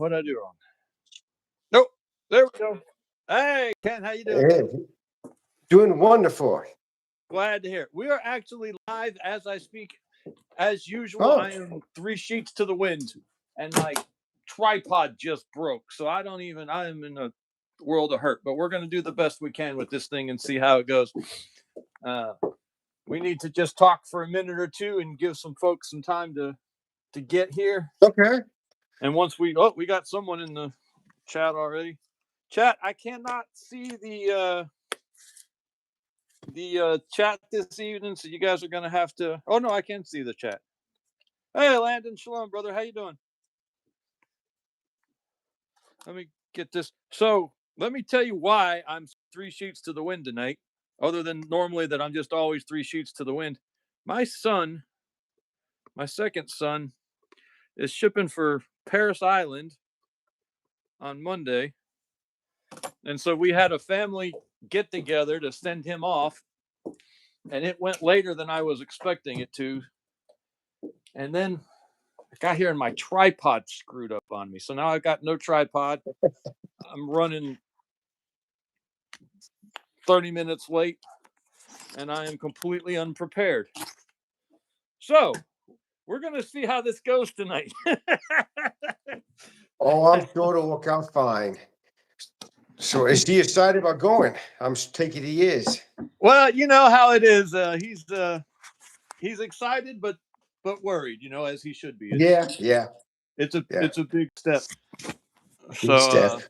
What did I do wrong? Nope. There we go. Hey, Ken, how you doing? Hey, doing wonderful. Glad to hear it. We are actually live as I speak. As usual, Oh, I am 3 sheets to the wind, and my tripod just broke. So I am in a world of hurt. But we're going to do the best we can with this thing and see how it goes. We need to just talk for a minute or two and give some folks some time to get here. okay. And once we got someone in the chat already. Chat, I cannot see the chat this evening, so you guys are gonna have to. Oh no, I can see the chat. Hey, Landon, shalom, brother. How you doing? Let me get this. So let me tell you why I'm 3 sheets to the wind tonight. Other than normally that I'm just always 3 sheets to the wind. My son, my second son, is shipping for Paris Island on Monday, and so we had a family get together to send him off, and it went later than I was expecting it to. And then I got here and my tripod screwed up on me. So now I've got no tripod. I'm running 30 minutes late and I am completely unprepared. So we're going to see how this goes tonight. Oh, I'm sure it'll work out fine. So is he excited about going? I'm taking he is. Well, you know how it is. He's excited, but worried, as he should be. Yeah. It's a big step. Big step.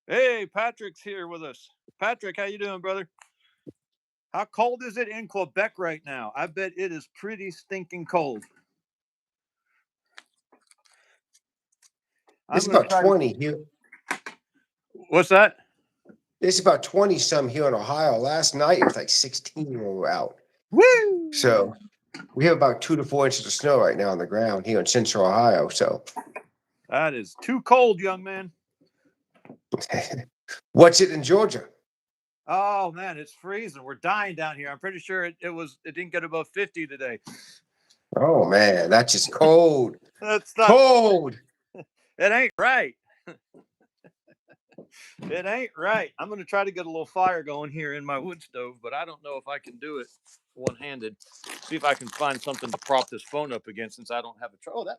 Hey, Patrick's here with us. Patrick, how you doing, brother? How cold is it in Quebec right now? I bet it is pretty stinking cold. It's about 20 here. What's that? It's about 20 some here in Ohio. Last night it was like 16 when we were out. Woo! So we have about 2 to 4 inches of snow right now on the ground here in Central Ohio. So that is too cold, young man. What's it in Georgia? Oh man, it's freezing. We're dying down here. I'm pretty sure it didn't get above 50 today. Oh man, that's just cold. That's not cold. It ain't right. It ain't right. I'm going to try to get a little fire going here in my wood stove, but I don't know if I can do it one-handed. See if I can find something to prop this phone up against since I don't have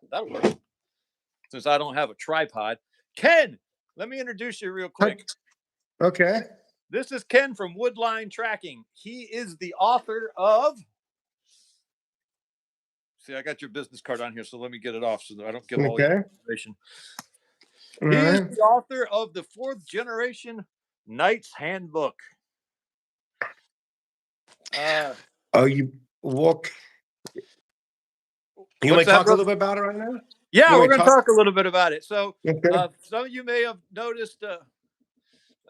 that'll work. Since I don't have a tripod. Ken, let me introduce you real quick. Okay. This is Ken from Woodline Tracking. He is the author of... See, I got your business card on here, so let me get it off so that I don't give all the information. He is the author of the 4th Generation Knight's Handbook. You want to talk a little bit about it right now? Yeah, we're going to talk a little bit about it. So some of you may have noticed,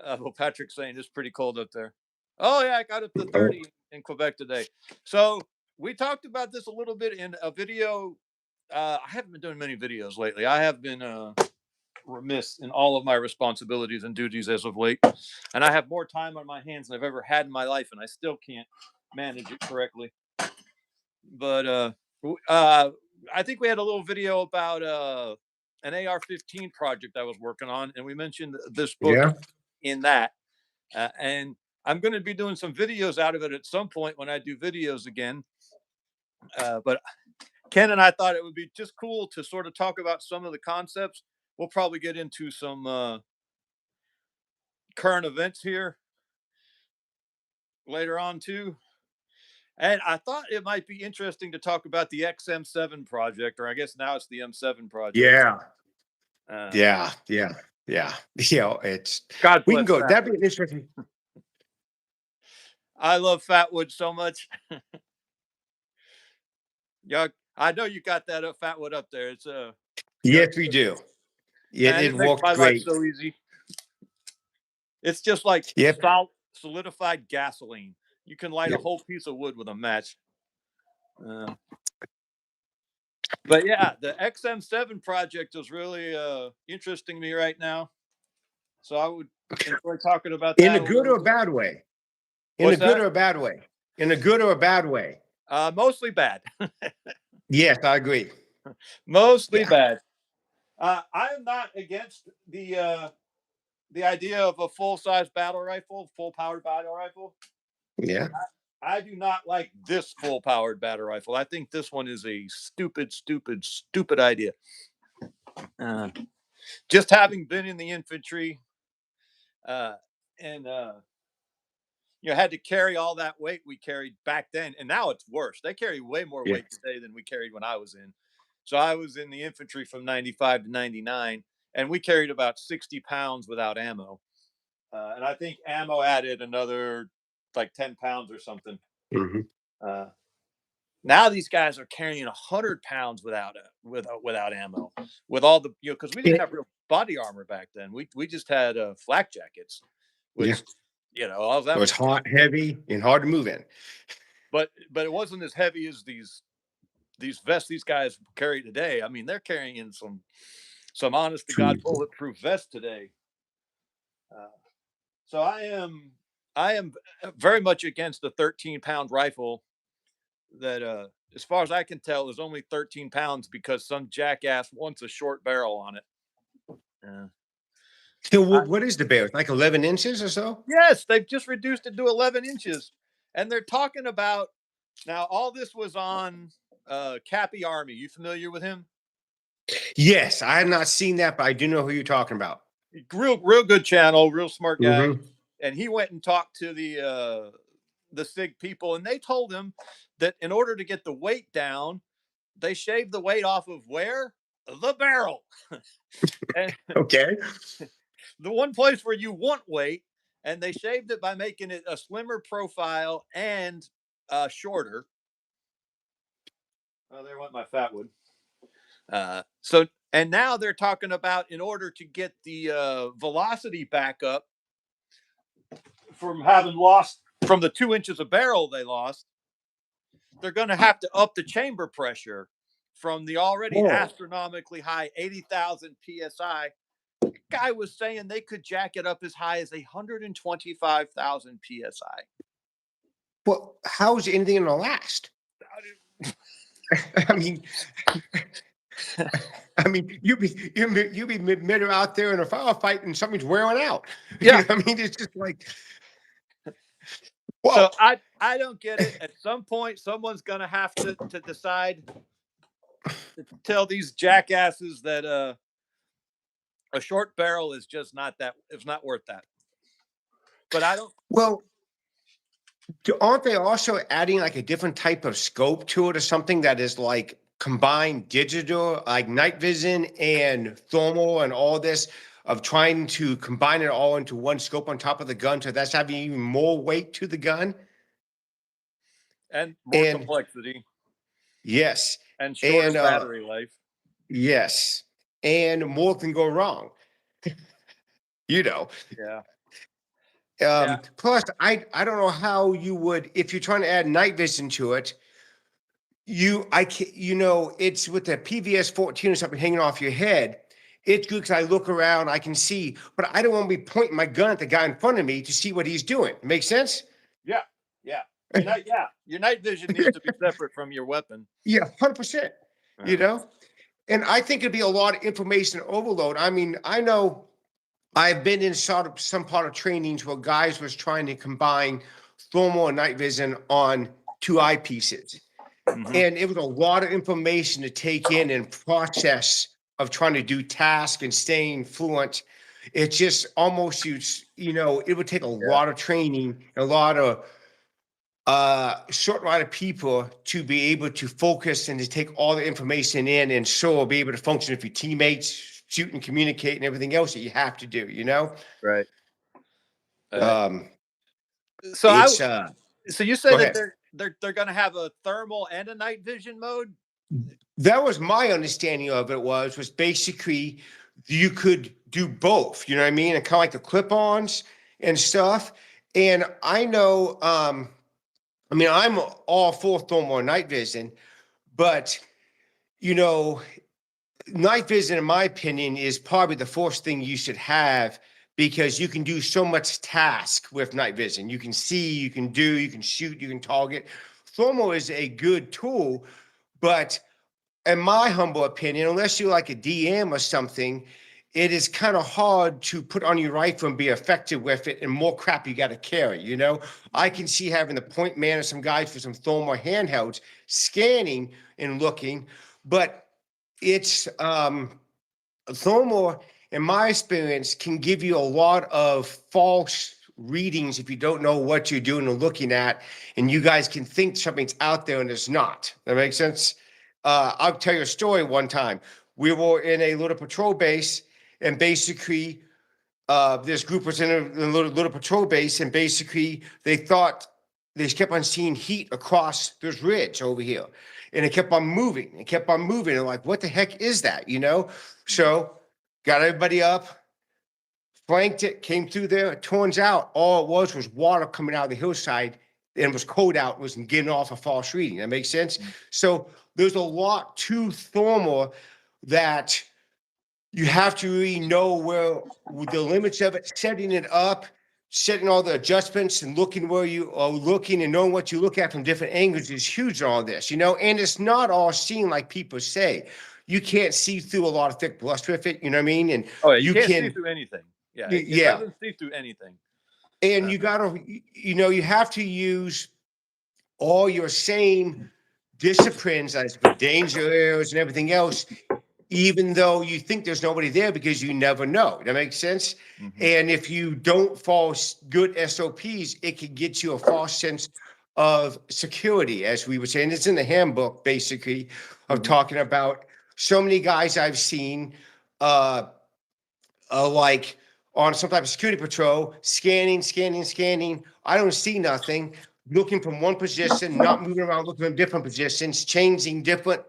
well, Patrick's saying it's pretty cold up there. Oh, yeah, I got up to 30 in Quebec today. So we talked about this a little bit in a video. I haven't been doing many videos lately. I have been remiss in all of my responsibilities and duties as of late. And I have more time on my hands than I've ever had in my life, and I still can't manage it correctly. But I think we had a little video about an AR-15 project I was working on, and we mentioned this book in that. And I'm going to be doing some videos out of it at some point when I do videos again. But Ken and I thought it would be just cool to sort of talk about some of the concepts. We'll probably get into some current events here later on too. And I thought it might be interesting to talk about the XM7 project, or I guess now it's the M7 project. Yeah. It's God bless we can go. Fatwood. That'd be interesting. I love Fatwood so much. Yeah, I know you got that Fatwood up there. It's yes, we do. Yeah, it makes my life so easy. It's just like solidified gasoline. You can light a whole piece of wood with a match. But yeah, the XM7 project is really interesting to me right now. So I would enjoy talking about that. In a good or a bad way? In a good or a bad way? In a good or a bad way? Mostly bad. Yes, I agree. Mostly bad. I am not against the idea of a full size battle rifle, full powered battle rifle. Yeah. I do not like this full powered battle rifle. I think this one is a stupid, stupid, stupid idea. Just having been in the infantry, and had to carry all that weight we carried back then, and now it's worse. They carry way more Yeah. weight today than we carried when I was in. So I was in the infantry from 95 to 99, and we carried about 60 pounds without ammo. And I think ammo added another like 10 pounds or something. Mm-hmm. Now these guys are carrying 100 pounds without ammo, with all the because we didn't have real body armor back then. We just had flak jackets, which all that So it's hot, heavy, and hard to move in. But it wasn't as heavy as these vests these guys carry today. I mean, they're carrying in some honest to God bulletproof vests today. So I am very much against the 13-pound rifle that, as far as I can tell, is only 13 pounds because some jackass wants a short barrel on it. So what is the barrel? It's like 11 inches or so? Yes, they've just reduced it to 11 inches. And they're talking about, now all this was on Cappy Army. You familiar with him? Yes, I have not seen that, but I do know who you're talking about. Real good channel, real smart guy. Mm-hmm. And he went and talked to the SIG people, and they told him that in order to get the weight down, they shaved the weight off of where? The barrel. And okay. The one place where you want weight, and they shaved it by making it a slimmer profile and shorter. Oh, there went my fat wood. And now they're talking about, in order to get the velocity back up from having lost from the 2 inches of barrel they lost, they're going to have to up the chamber pressure from the already astronomically high 80,000 psi. The guy was saying they could jack it up as high as 125,000 psi. Well, how's anything going to last? I mean, you be mid out there in a firefight and something's wearing out. Yeah, I mean, it's just like. Well, so I don't get it. At some point, someone's gonna have to decide to tell these jackasses that a short barrel is just not that. It's not worth that. But I don't. Well, aren't they also adding like a different type of scope to it, or something that is like combined digital, like night vision and thermal and all this, of trying to combine it all into one scope on top of the gun, so that's having even more weight to the gun and more complexity? Yes. And shorter battery life. Yes. And more can go wrong. Yeah. Plus, I don't know how you would, if you're trying to add night vision to it, it's with the PVS 14 or something hanging off your head. It's good because I look around, I can see, but I don't want to be pointing my gun at the guy in front of me to see what he's doing. Make sense? Yeah. Your night vision needs to be separate from your weapon. Yeah, 100%. And I think it'd be a lot of information overload. I mean, I know I've been in some part of trainings where guys was trying to combine thermal and night vision on 2 eyepieces. Mm-hmm. And it was a lot of information to take in and process of trying to do task and staying fluent. It's just almost, it would take a lot of training, a lot of short line of people to be able to focus and to take all the information in, and so be able to function with your teammates, shoot and communicate and everything else that you have to do, Right. So you say that they're going to have a thermal and a night vision mode? That was my understanding of it, was basically you could do both, you know what I mean? And kind of like the clip-ons and stuff. And I know, I'm all for thermal and night vision, but, night vision, in my opinion, is probably the first thing you should have, because you can do so much task with night vision. You can see, you can shoot, you can target. Thermal is a good tool, but in my humble opinion, unless you're like a DM or something, it is kind of hard to put on your rifle and be effective with it, and more crap you got to carry. I can see having the point man or some guys for some thermal handhelds scanning and looking, but it's thermal, in my experience, can give you a lot of false readings if you don't know what you're doing or looking at, and you guys can think something's out there and it's not. That makes sense. I'll tell you a story. One time we were in a little patrol base, and basically this group was in a little patrol base, and basically they thought they kept on seeing heat across this ridge over here, and it kept on moving. It kept on moving. And like, what the heck is that? So got everybody up, flanked it, came through there. It turns out all it was water coming out of the hillside, and it was cold out, was getting off a false reading. That makes sense. So there's a lot to thermal that you have to really know where the limits of it, setting it up, setting all the adjustments, and looking where you are looking, and knowing what you look at from different angles is huge in all this, and it's not all seen like people say. You can't see through a lot of thick bluster with it, you know what I mean? And Oh, yeah, you can't see through anything. Yeah, it yeah. doesn't see through anything. And you gotta, you have to use all your same disciplines, as with danger areas and everything else, even though you think there's nobody there, because you never know. That makes sense. And if you don't follow good SOPs, it can get you a false sense of security, as we would say. And it's in the handbook, basically, of talking about so many guys I've seen, like on some type of security patrol, scanning. I don't see nothing. Looking from one position, not moving around, looking from different positions, changing different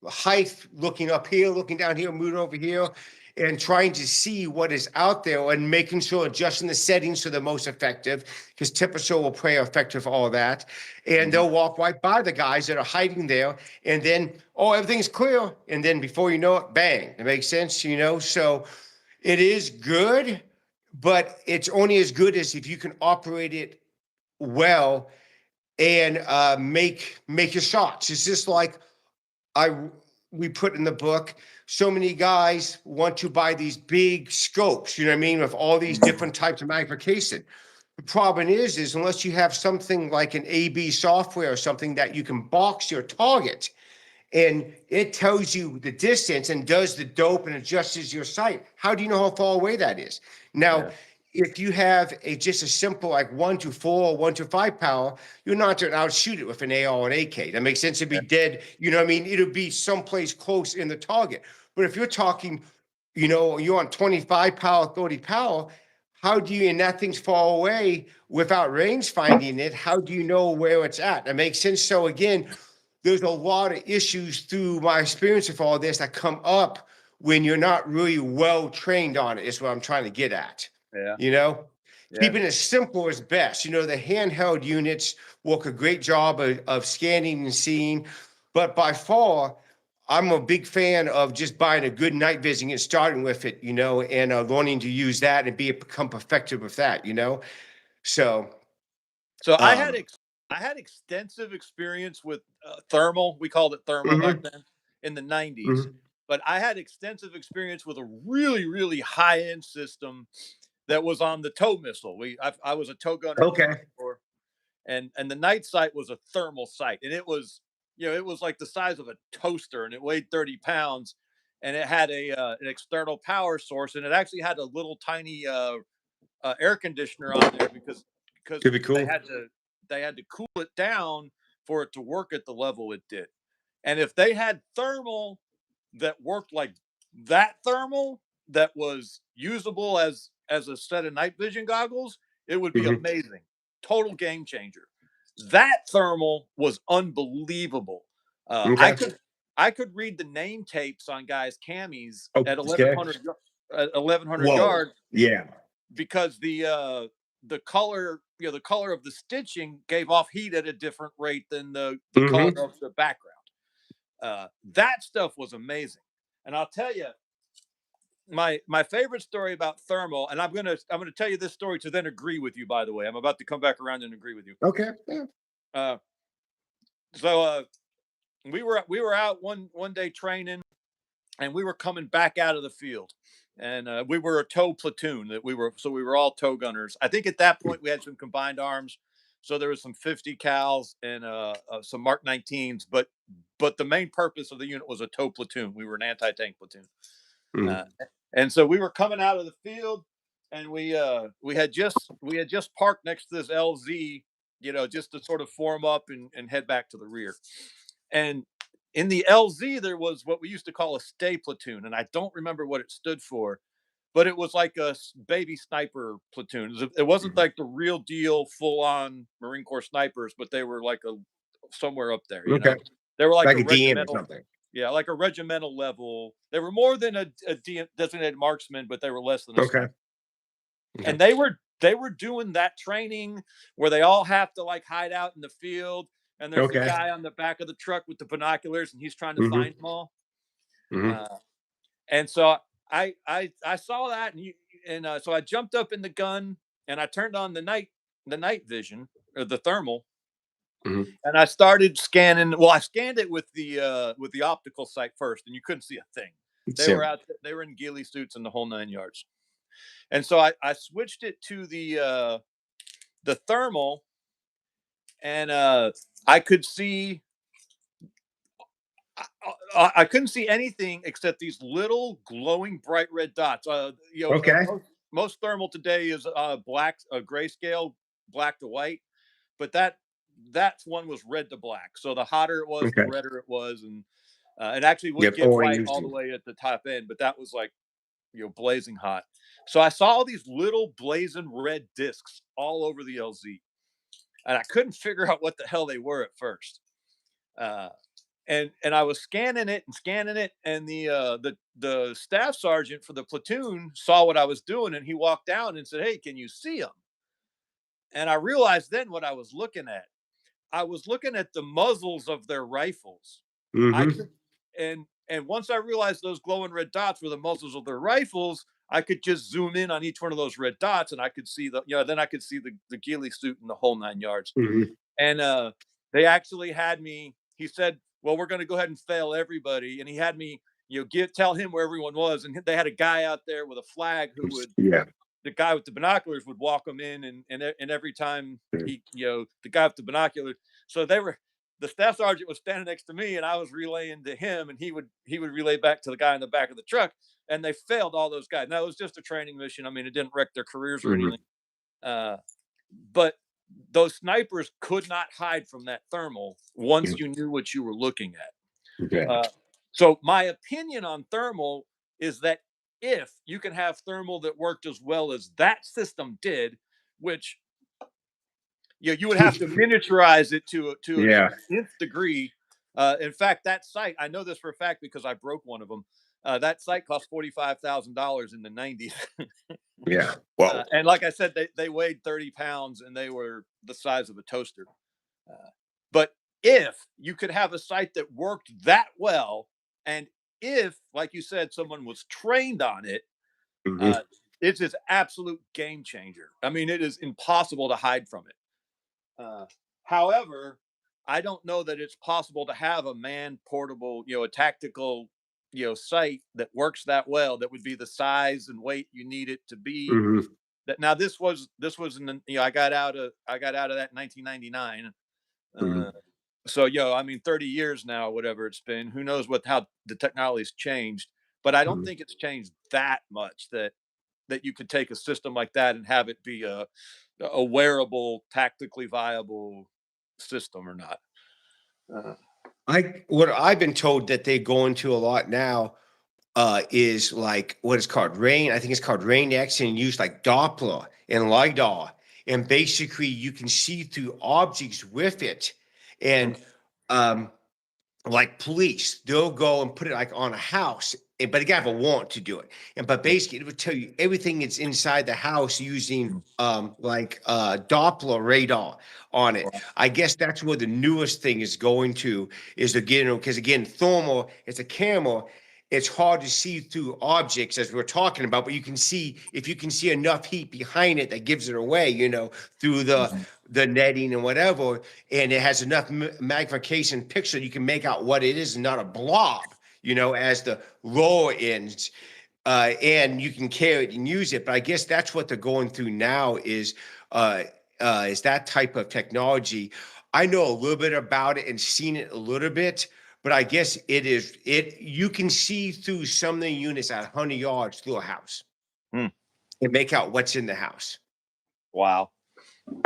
height, looking up here, looking down here, moving over here, and trying to see what is out there, and making sure adjusting the settings to the most effective, because temperature will play effective all that. And they'll walk right by the guys that are hiding there, and then, everything's clear. And then before you know it, bang. It makes sense, So it is good, but it's only as good as if you can operate it well and make your shots. It's just like we put in the book, so many guys want to buy these big scopes, you know what I mean, with all these different types of magnification. The problem is unless you have something like an AB software or something that you can box your target, and it tells you the distance and does the dope and adjusts your sight, how do you know how far away that is? Now, if you have just a simple like 1-4 or 1-5 power, you're not going to outshoot it with an AR or an AK. That makes sense. It'd be dead. You know what I mean? It'll be someplace close in the target. But if you're talking, you're on 25 power, 30 power, how do you, and that thing's far away without range finding it, how do you know where it's at? That makes sense. So again, there's a lot of issues through my experience of all this that come up when you're not really well trained on it, is what I'm trying to get at. Keeping it simple is best. The handheld units work a great job of scanning and seeing, but by far, I'm a big fan of just buying a good night vision and starting with it, and learning to use that and become effective with that, So I had extensive experience with thermal. We called it thermal back then in the 90s. But I had extensive experience with a really, really high-end system that was on the tow missile. I was a tow gunner. Okay. And the night sight was a thermal sight, and it was it was like the size of a toaster, and it weighed 30 pounds, and it had an external power source, and it actually had a little tiny air conditioner on there because Could be cool. they had to cool it down for it to work at the level it did. And if they had thermal that worked like that thermal, that was usable as a set of night vision goggles, it would be amazing. Total game changer. That thermal was unbelievable. I could read the name tapes on guys' camis at 1100 yards. Yeah. Because the color, the color of the stitching gave off heat at a different rate than the color of the background. That stuff was amazing. And I'll tell you, my favorite story about thermal, and I'm gonna tell you this story to then agree with you. By the way, I'm about to come back around and agree with you. Okay. Yeah. So we were out one day training, and we were coming back out of the field, and we were a tow platoon that we were all tow gunners. I think at that point we had some combined arms, so there was some 50 cals and some Mark 19s, but the main purpose of the unit was a tow platoon. We were an anti-tank platoon. Mhm. And so we were coming out of the field, and we had just parked next to this LZ, just to sort of form up and head back to the rear. And in the LZ, there was what we used to call a stay platoon, and I don't remember what it stood for, but it was like a baby sniper platoon. It wasn't Mhm. like the real deal, full on Marine Corps snipers, but they were like a somewhere up there. Okay. They were like Like a a DM or regimental. something. Yeah, like a regimental level. They were more than a designated marksman, but they were less than a Okay. sniper. Okay. And they were doing that training where they all have to like hide out in the field, and there's the Okay. guy on the back of the truck with the binoculars, and he's trying to Mhm. find them all. Mhm. Uh, and so I saw that, and so I jumped up in the gun, and I turned on the night vision, or the thermal, Mhm. and I started scanning. Well, I scanned it with the optical sight first, and you couldn't see a thing. They were Sim. out. They were in ghillie suits and the whole 9 yards. And so I switched it to the thermal, and I could see. I couldn't see anything except these little glowing bright red dots. Okay. Most thermal today is black, grayscale, black to white, but that one was red to black. So the hotter it was, the Okay. redder it was, and it actually would Yep. get Or white all the easy. way at the top end, but that was like blazing hot. So I saw all these little blazing red discs all over the LZ, and I couldn't figure out what the hell they were at first. Uh, and I was scanning it, and the staff sergeant for the platoon saw what I was doing, and he walked down and said, "Hey, can you see them?" And I realized then what I was looking at. I was looking at the muzzles of their rifles. I Mhm. could, and once I realized those glowing red dots were the muzzles of their rifles, I could just zoom in on each one of those red dots, and I could see then I could see the ghillie suit in the whole 9 yards. Mhm. And they actually had me. He said, "Well, we're going to go ahead and fail everybody," and he had me, tell him where everyone was, and they had a guy out there with a flag who would Yeah. the guy with the binoculars would walk them in, and every time the guy with the binoculars. So the staff sergeant was standing next to me, and I was relaying to him, and he would relay back to the guy in the back of the truck, and they failed all those guys. Now it was just a training mission. I mean, it didn't wreck their careers or Mhm. anything, uh, but those snipers could not hide from that thermal once Mhm. you knew what you were looking at. Okay. So my opinion on thermal is that if you can have thermal that worked as well as that system did, which you would have to miniaturize it to an Yeah. nth degree. In fact, that sight, I know this for a fact because I broke one of them. That sight cost $45,000 in the '90s. Yeah. Whoa. And like I said, they weighed 30 pounds, and they were the size of a toaster. Uh, but if you could have a site that worked that well, and if, like you said, someone was trained on it, uh, Mhm. it's this absolute game changer. I mean, it is impossible to hide from it. However, I don't know that it's possible to have a man portable, a tactical, site that works that well. That would be the size and weight you need it to be. Mhm. That now this was in I got out of that in 1999. Uh, Mhm. so I mean 30 years now, whatever it's been. Who knows how the technology's changed? But I don't Mhm. think it's changed that much that you could take a system like that and have it be a wearable, tactically viable system or not. Uh, What I've been told that they go into a lot now is like what is called rain. I think it's called rain X, and use like Doppler and LiDAR. And basically you can see through objects with it. mm, And um, like police, they'll go and put it like on a house, but you gotta have a warrant to do it. And but yeah, basically, it would tell you everything that's inside the house using mm, like Doppler radar on it. wow, I guess that's where the newest thing is going to is again because again, thermal, it's a camera. It's hard to see through objects as we're talking about, but you can see if you can see enough heat behind it that gives it away, through the mhm, the netting and whatever, and it has enough magnification picture you can make out what it is, and not a blob, as the lower ends. And you can carry it and use it. But I guess that's what they're going through now is that type of technology. I know a little bit about it and seen it a little bit, but I guess you can see through some of the units at 100 yards through a house Hmm. and make out what's in the house. Wow.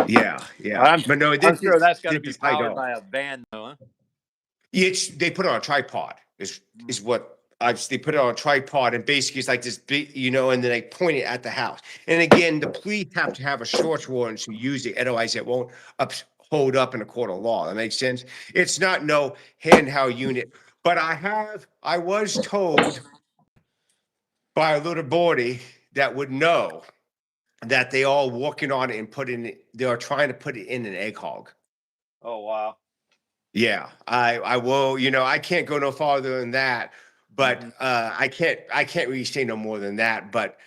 Yeah, yeah. But no, I'm sure that's got to this be is high powered dollar. by a van, though, huh? They put it on a tripod. Is what they put it on a tripod, and basically it's like this big, and then they point it at the house. And again, the police have to have a search warrant to use it, otherwise it won't hold up in a court of law. That makes sense. It's not no handheld unit, but I was told by a little birdie that would know that they all working on it and they are trying to put it in an egg hog. Oh, wow. Yeah, I will. I can't go no farther than that, but I can't really say no more than that. But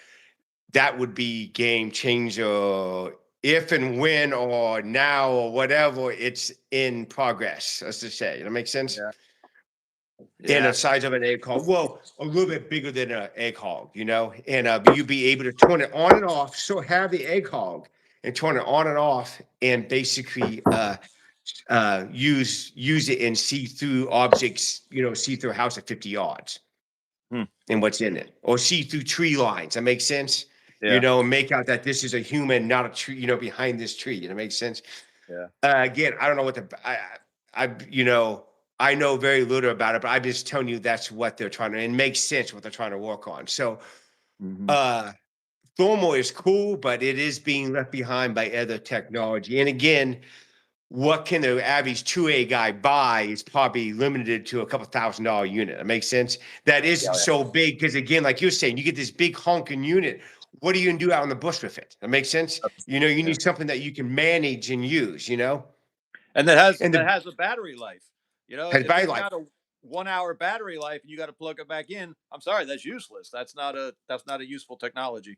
that would be game changer if and when or now or whatever. It's in progress. Let's just say. That makes sense. Yeah. In Yeah. the size of an egg hog, well, a little bit bigger than an egg hog, and you'd be able to turn it on and off. So have the egg hog and turn it on and off, and basically use it and see through objects, see through a house at 50 yards Hmm. and what's in it, or see through tree lines. That makes sense. Yeah. And make out that this is a human, not a tree, behind this tree. It makes sense. Yeah. Again, I don't know I know very little about it, but I'm just telling you that's what they're trying to, and it makes sense what they're trying to work on. So, thermal is cool, but it is being left behind by other technology. And again, what can the average 2A guy buy is probably limited to a couple $1,000 unit. That makes sense. That isn't so big because, again, like you're saying, you get this big honking unit. What are you gonna do out in the bush with it? That makes sense. You need something that you can manage and use. And that And has a battery life. has If battery it's life. got a 1 hour battery life and you got to plug it back in, I'm sorry, that's useless. That's not a useful technology.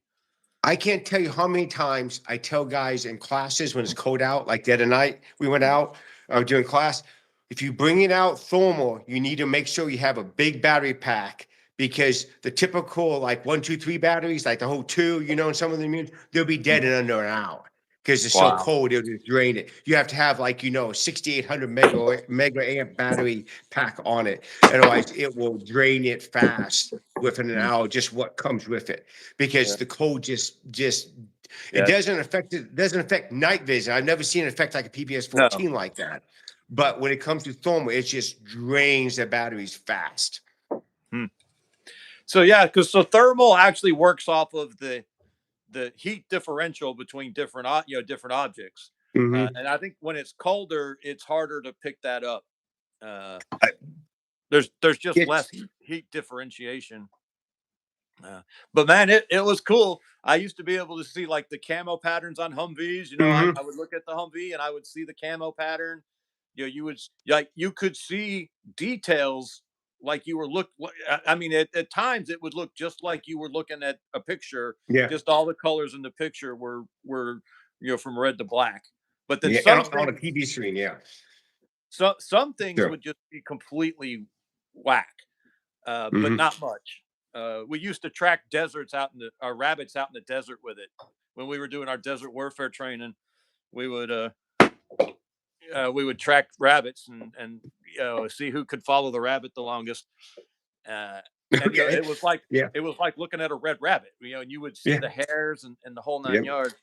I can't tell you how many times I tell guys in classes when it's cold out, like the other night we went out during class. If you bring it out thermal, you need to make sure you have a big battery pack, because the typical like 1, 2, 3 batteries, like the whole two, and some of them, they'll be dead in under an hour because it's so Wow. cold, it'll just drain it. You have to have like, a 6,800 mega amp battery pack on it. Otherwise, it will drain it fast within an hour, just what comes with it, because the cold just it doesn't affect night vision. I've never seen it affect like a PPS 14 like that. But when it comes to thermal, it just drains the batteries fast. So yeah, because thermal actually works off of the heat differential between different objects, and I think when it's colder, it's harder to pick that up. There's just less heat differentiation. But man, it was cool. I used to be able to see like the camo patterns on Humvees. I would look at the Humvee and I would see the camo pattern. You could see details like you were I mean, at times it would look just like you were looking at a picture. Yeah. Just all the colors in the picture were from red to black. But then And on a TV screen, yeah. Some things would just be completely whack, but not much. We used to track rabbits out in the desert with it when we were doing our desert warfare training. We would track rabbits and see who could follow the rabbit the longest. And it was like looking at a red rabbit. And you would see the hairs and the whole 9 yards.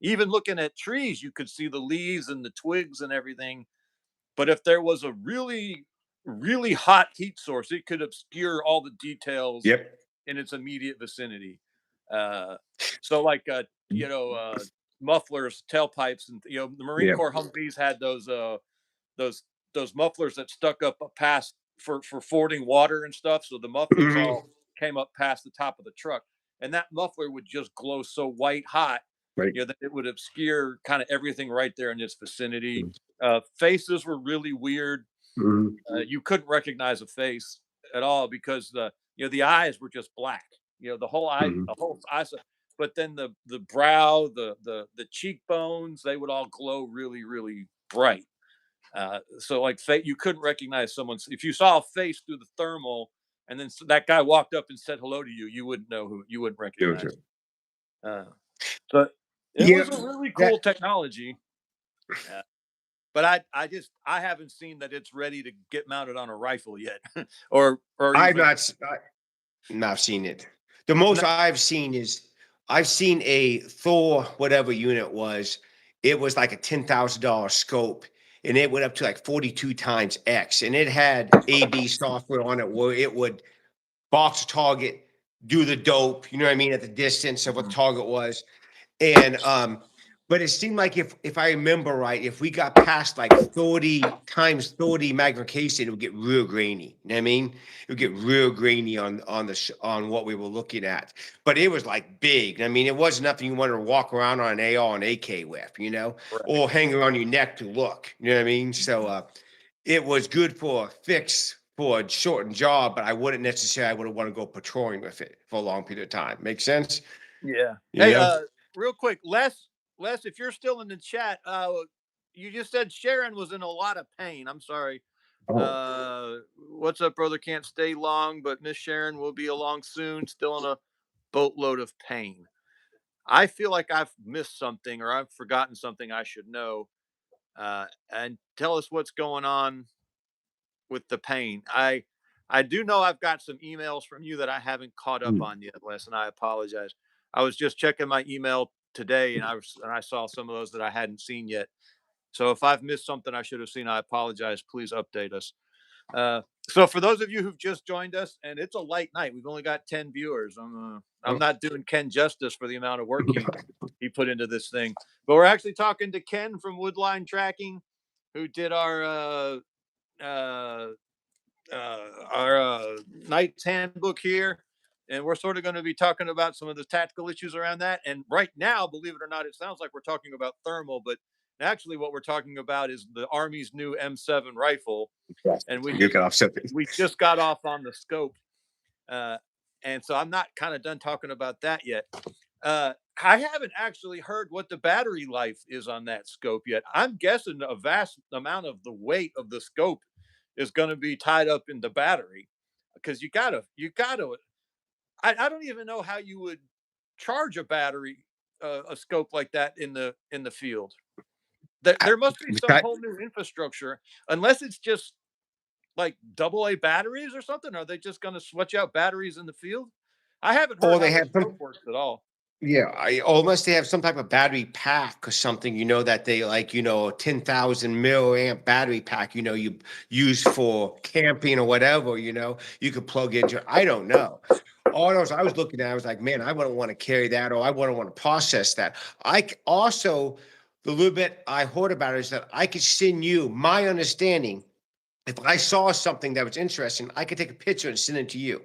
Even looking at trees, you could see the leaves and the twigs and everything. But if there was a really, really hot heat source, it could obscure all the details in its immediate vicinity. So like, mufflers, tailpipes, and the Marine Corps Humvees had those mufflers that stuck up past for fording water and stuff. So the mufflers all came up past the top of the truck, and that muffler would just glow so white hot, that it would obscure kind of everything right there in its vicinity. Faces were really weird. You couldn't recognize a face at all because the eyes were just black. The whole eye, but then the brow, the cheekbones, they would all glow really, really bright. So like you couldn't recognize someone's if you saw a face through the thermal, and then that guy walked up and said hello to you, you wouldn't know who you wouldn't recognize. Uh, but it Yeah, was a really that cool technology. But I haven't seen that it's ready to get mounted on a rifle yet, or I've even not seen it. The most I've seen is I've seen a Thor whatever unit was. It was like a $10,000 scope, and it went up to like 42 times X, and it had AB software on it where it would box a target, do the dope. You know what I mean, at the distance of what the target was, and but it seemed like if I remember right, if we got past like 30 times 30 magnification, it would get real grainy. You know what I mean? It would get real grainy on what we were looking at. But it was like big. I mean, it wasn't nothing you wanted to walk around on an AR and AK with, you know, or hang around your neck to look. You know what I mean? So it was good for a fix for a shortened job, but I wouldn't necessarily I wouldn't want to go patrolling with it for a long period of time. Make sense? Yeah. You Hey, know? real quick, Les, if you're still in the chat, you just said Sharon was in a lot of pain. I'm sorry. Oh. What's up, brother? Can't stay long, but Miss Sharon will be along soon, still in a boatload of pain. I feel like I've missed something or I've forgotten something I should know. And tell us what's going on with the pain. I do know I've got some emails from you that I haven't caught up on yet, Les, and I apologize. I was just checking my email today, and I saw some of those that I hadn't seen yet. So if I've missed something I should have seen, I apologize. Please update us. So for those of you who've just joined us, and it's a light night, we've only got 10 viewers. I'm not doing Ken justice for the amount of work he put into this thing, but we're actually talking to Ken from Woodline Tracking, who did uh, our Knight's Handbook here, and we're sort of going to be talking about some of the tactical issues around that. And right now, believe it or not, it sounds like we're talking about thermal, but actually, what we're talking about is the Army's new M7 rifle, and we just got off on the scope, and so I'm not kind of done talking about that yet. I haven't actually heard what the battery life is on that scope yet. I'm guessing a vast amount of the weight of the scope is going to be tied up in the battery because you gotta. I don't even know how you would charge a battery, a scope like that in the field. There must be some whole new infrastructure, unless it's just like AA batteries or something. Are they just going to switch out batteries in the field? I haven't heard Or how they the have some scope works at all. yeah, or unless they have some type of battery pack or something, you know, that they like, you know, 10,000 milliamp battery pack, you know, you use for camping or whatever, you know, you could plug into. I don't know. All those I was looking at, I was like, man, I wouldn't want to carry that, or I wouldn't want to process that. Also, the little bit I heard about it is that I could send you my understanding. If I saw something that was interesting, I could take a picture and send it to you.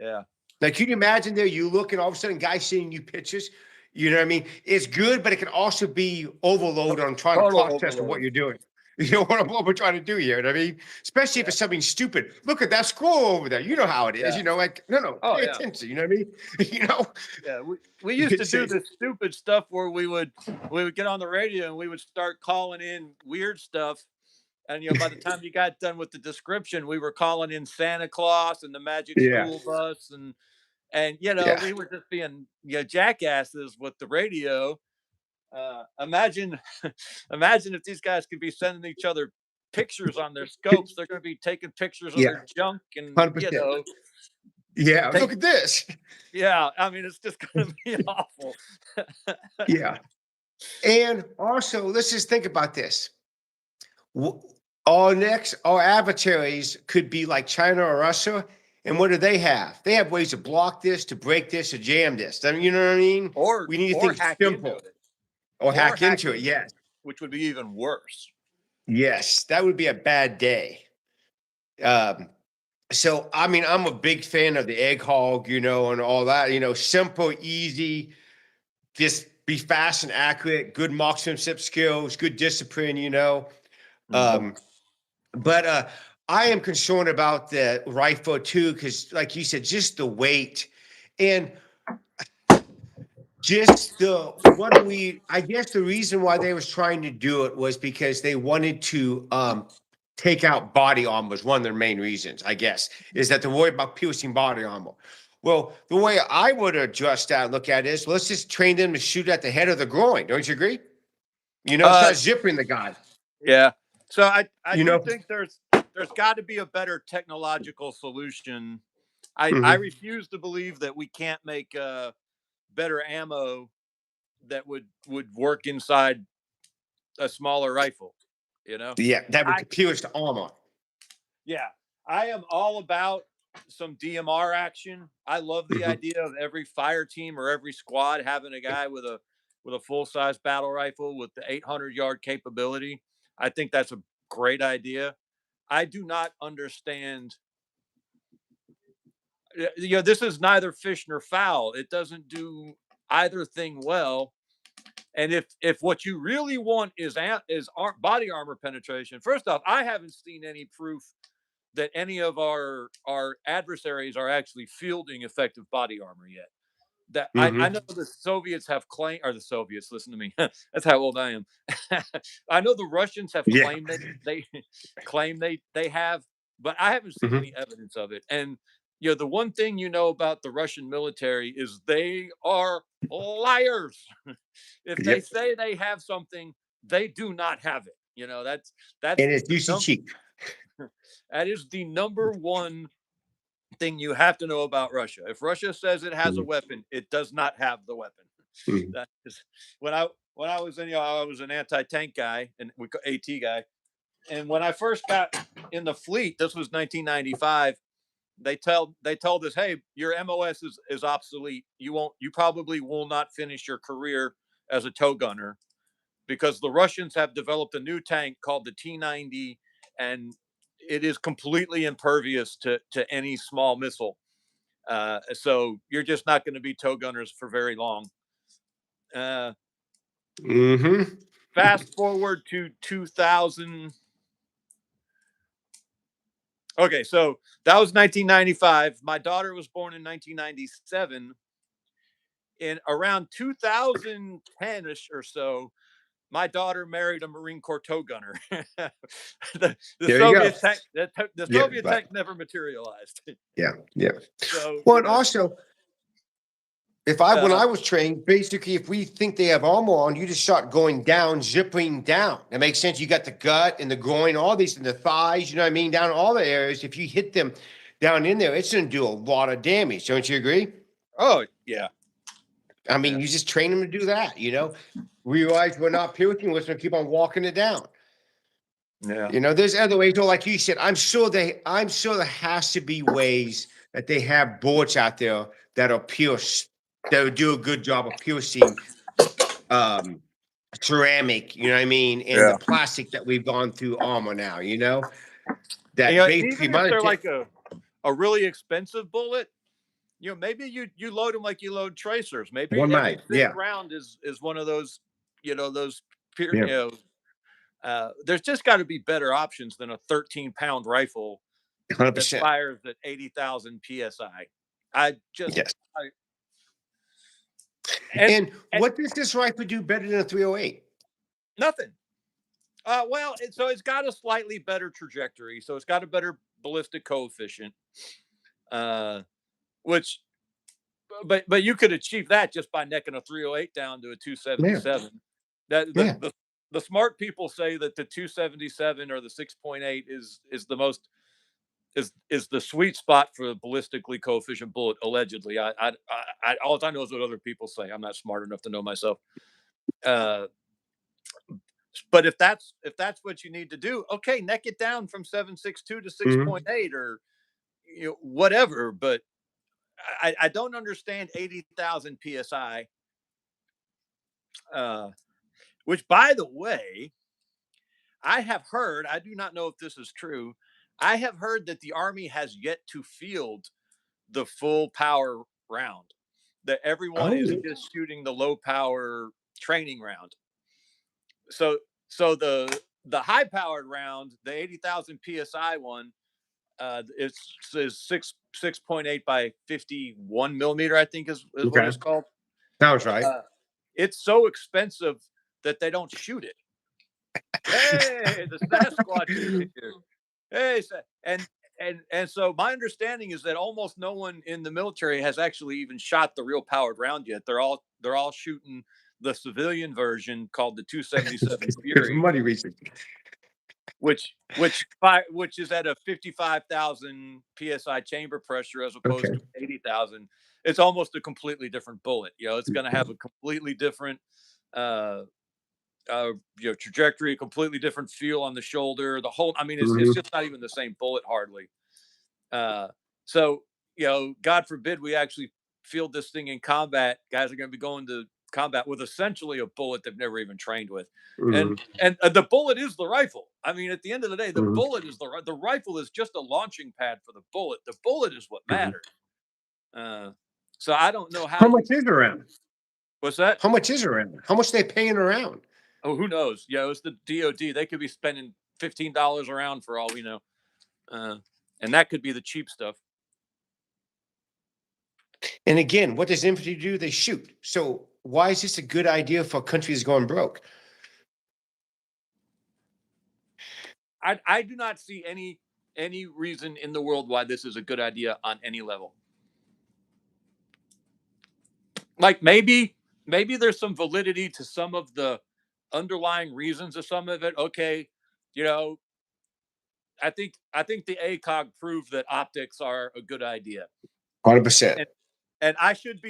Yeah. Like, can you imagine there you look and all of a sudden guys sending you pictures? You know what I mean? It's good, but it can also be overload on trying to Total process of what overload. you're doing. You know what we're trying to do here. You know what I mean? Especially if Yeah. it's something stupid. Look at that scroll over there. You know how it is. Yeah. You know, like no, Oh pay yeah. attention. You know what I mean? You know, Yeah. We used to it's, do it's this stupid stuff where we would get on the radio and we would start calling in weird stuff. And by the time you got done with the description, we were calling in Santa Claus and the Magic yeah, School Bus, and yeah. we were just being jackasses with the radio. Imagine imagine if these guys could be sending each other pictures on their scopes. They're going to be taking pictures of Yeah, their junk and 100%. Yeah, take look at this. yeah, I mean, it's just going to be awful. Yeah. And also, let's just think about this. Our adversaries could be like China or Russia. And what do they have? They have ways to block this, to break this, to jam this. I mean, you know what I mean? or We need to or think hack into simple it. or Or hack hack into it. into Yes. it, which would be even worse. Yes. That would be a bad day. Um, so, I mean, I'm a big fan of the egg hog, you know, and all that, you know, simple, easy, just be fast and accurate, good marksmanship skills, good discipline, you know. Mhm. Um, But I am concerned about the rifle too, because like you said, just the weight. And Just I guess the reason why they was trying to do it was because they wanted to take out body armor was one of their main reasons, I guess, is that they're worried about piercing body armor. Well, the way I would adjust that and look at it is let's just train them to shoot at the head of the groin. Don't you agree? Uh, Start zipping the guy. yeah. So I You do know? think there's got to be a better technological solution. I Hmm. refuse to believe that we can't make better ammo that would work inside a smaller rifle. You know, Yeah, that I would pierce the armor. yeah, I am all about some DMR action. I love the Hmm. idea of every fire team or every squad having a guy with a full size battle rifle with the 800-yard capability. I think that's a great idea. I do not understand. This is neither fish nor fowl. It doesn't do either thing well. And if what you really want is body armor penetration, first off, I haven't seen any proof that any of our adversaries are actually fielding effective body armor yet. That I Hmm. know the Soviets have claimed, or the Soviets, listen to me. That's how old I am. I know the Russians have Yeah. claimed they claim they have, but I haven't seen Hmm. any evidence of it. And the one thing about the Russian military is they are liars. If they Yep. say they have something, they do not have it. That's And it's the usually cheap. that is the number one thing you have to know about Russia. If Russia says it has a Mhm. weapon, it does not have the weapon. Mhm. That is when I was in I was an anti-tank guy and we AT guy. And when I first got in the fleet, this was 1995. They told us, hey, your MOS is obsolete. You probably will not finish your career as a tow gunner because the Russians have developed a new tank called the T-90, and it is completely impervious to any small missile. So you're just not going to be tow gunners for very long. Uh, Mhm. Fast forward to 2000. Okay, so that was 1995. My daughter was born in 1997. In around 2010ish or so, my daughter married a Marine Corps tow gunner. The There you go. Soviet tech, the Yeah, Soviet but tech never materialized. yeah, yeah. So Well, and also, when uh, I was trained, basically, if we think they have armor on, you just start going down, zipping down. That makes sense. You got the gut and the groin, all these, and the thighs. You know what I mean? Down all the areas. If you hit them down in there, it's going to do a lot of damage. Don't you agree? oh yeah, I mean, yeah, you just train them to do that. Realize we're not piercing. We're going to keep on walking it down. yeah. There's other ways. Like you said, I'm sure there has to be ways that they have bullets out there that'll pierce, that would do a good job of piercing um, ceramic. You know what I mean? And the Yeah. plastic that we've gone through armor now. That basically Even if they're like a really expensive bullet, maybe you load them like you load tracers. Maybe one every mag. fifth Yeah, round is one of those, those peer, yeah, there's just got to be better options than a 13-pound rifle hundred that percent. fires at 80,000 psi. I just Yes. I, and, And and what does this rifle do better than a 308? nothing. Well, so it's got a slightly better trajectory. So it's got a better ballistic coefficient, uh, which but you could achieve that just by necking a 308 down to a Yeah, 277. That yeah, the smart people say that the 277 or the 6.8 is the most is the sweet spot for a ballistically coefficient bullet. Allegedly, all I know is what other people say. I'm not smart enough to know myself. Uh, but if that's what you need to do, okay, neck it down from 7.62 to hmm 6.8 or whatever. But I don't understand 80,000 psi. Uh, which, by the way, I have heard. I do not know if this is true. I have heard that the Army has yet to field the full power round. That everyone is Oh, just shooting the low power training round. So the high powered round, the 80,000 psi one, is 6.8 by 51 millimeter. I think is what okay. it's called. Sounds right. Uh, it's so expensive that they don't shoot it. Hey, the Sasquatch is here. Hey, and so my understanding is that almost no one in the military has actually even shot the real powered round yet. They're all shooting the civilian version called the 277 There's Fury, money reason. which is at a 55,000 psi chamber pressure as opposed Okay. to 80,000. It's almost a completely different bullet. It's going to have a completely different uh, trajectory, completely different feel on the shoulder. The whole, I mean, it's Mhm. just not even the same bullet hardly. Uh, so God forbid we actually field this thing in combat. Guys are going to be going to combat with essentially a bullet they've never even trained with, and Mhm. the bullet is the rifle. I mean, at the end of the day, the Mhm. bullet is the rifle is just a launching pad for the bullet. The bullet is what Mhm. matters. Uh, so I don't know how How you. much is around? What's that? How much is around? How much they paying around? Oh, who knows? It's the DoD. They could be spending $15 around for all we know, uh, and that could be the cheap stuff. And again, what does infantry do? They shoot. So why is this a good idea for countries going broke? I do not see any reason in the world why this is a good idea on any level. Like maybe there's some validity to some of the underlying reasons of some of it. Okay, you know, I think the ACOG proved that optics are a good idea. 100%. And and I should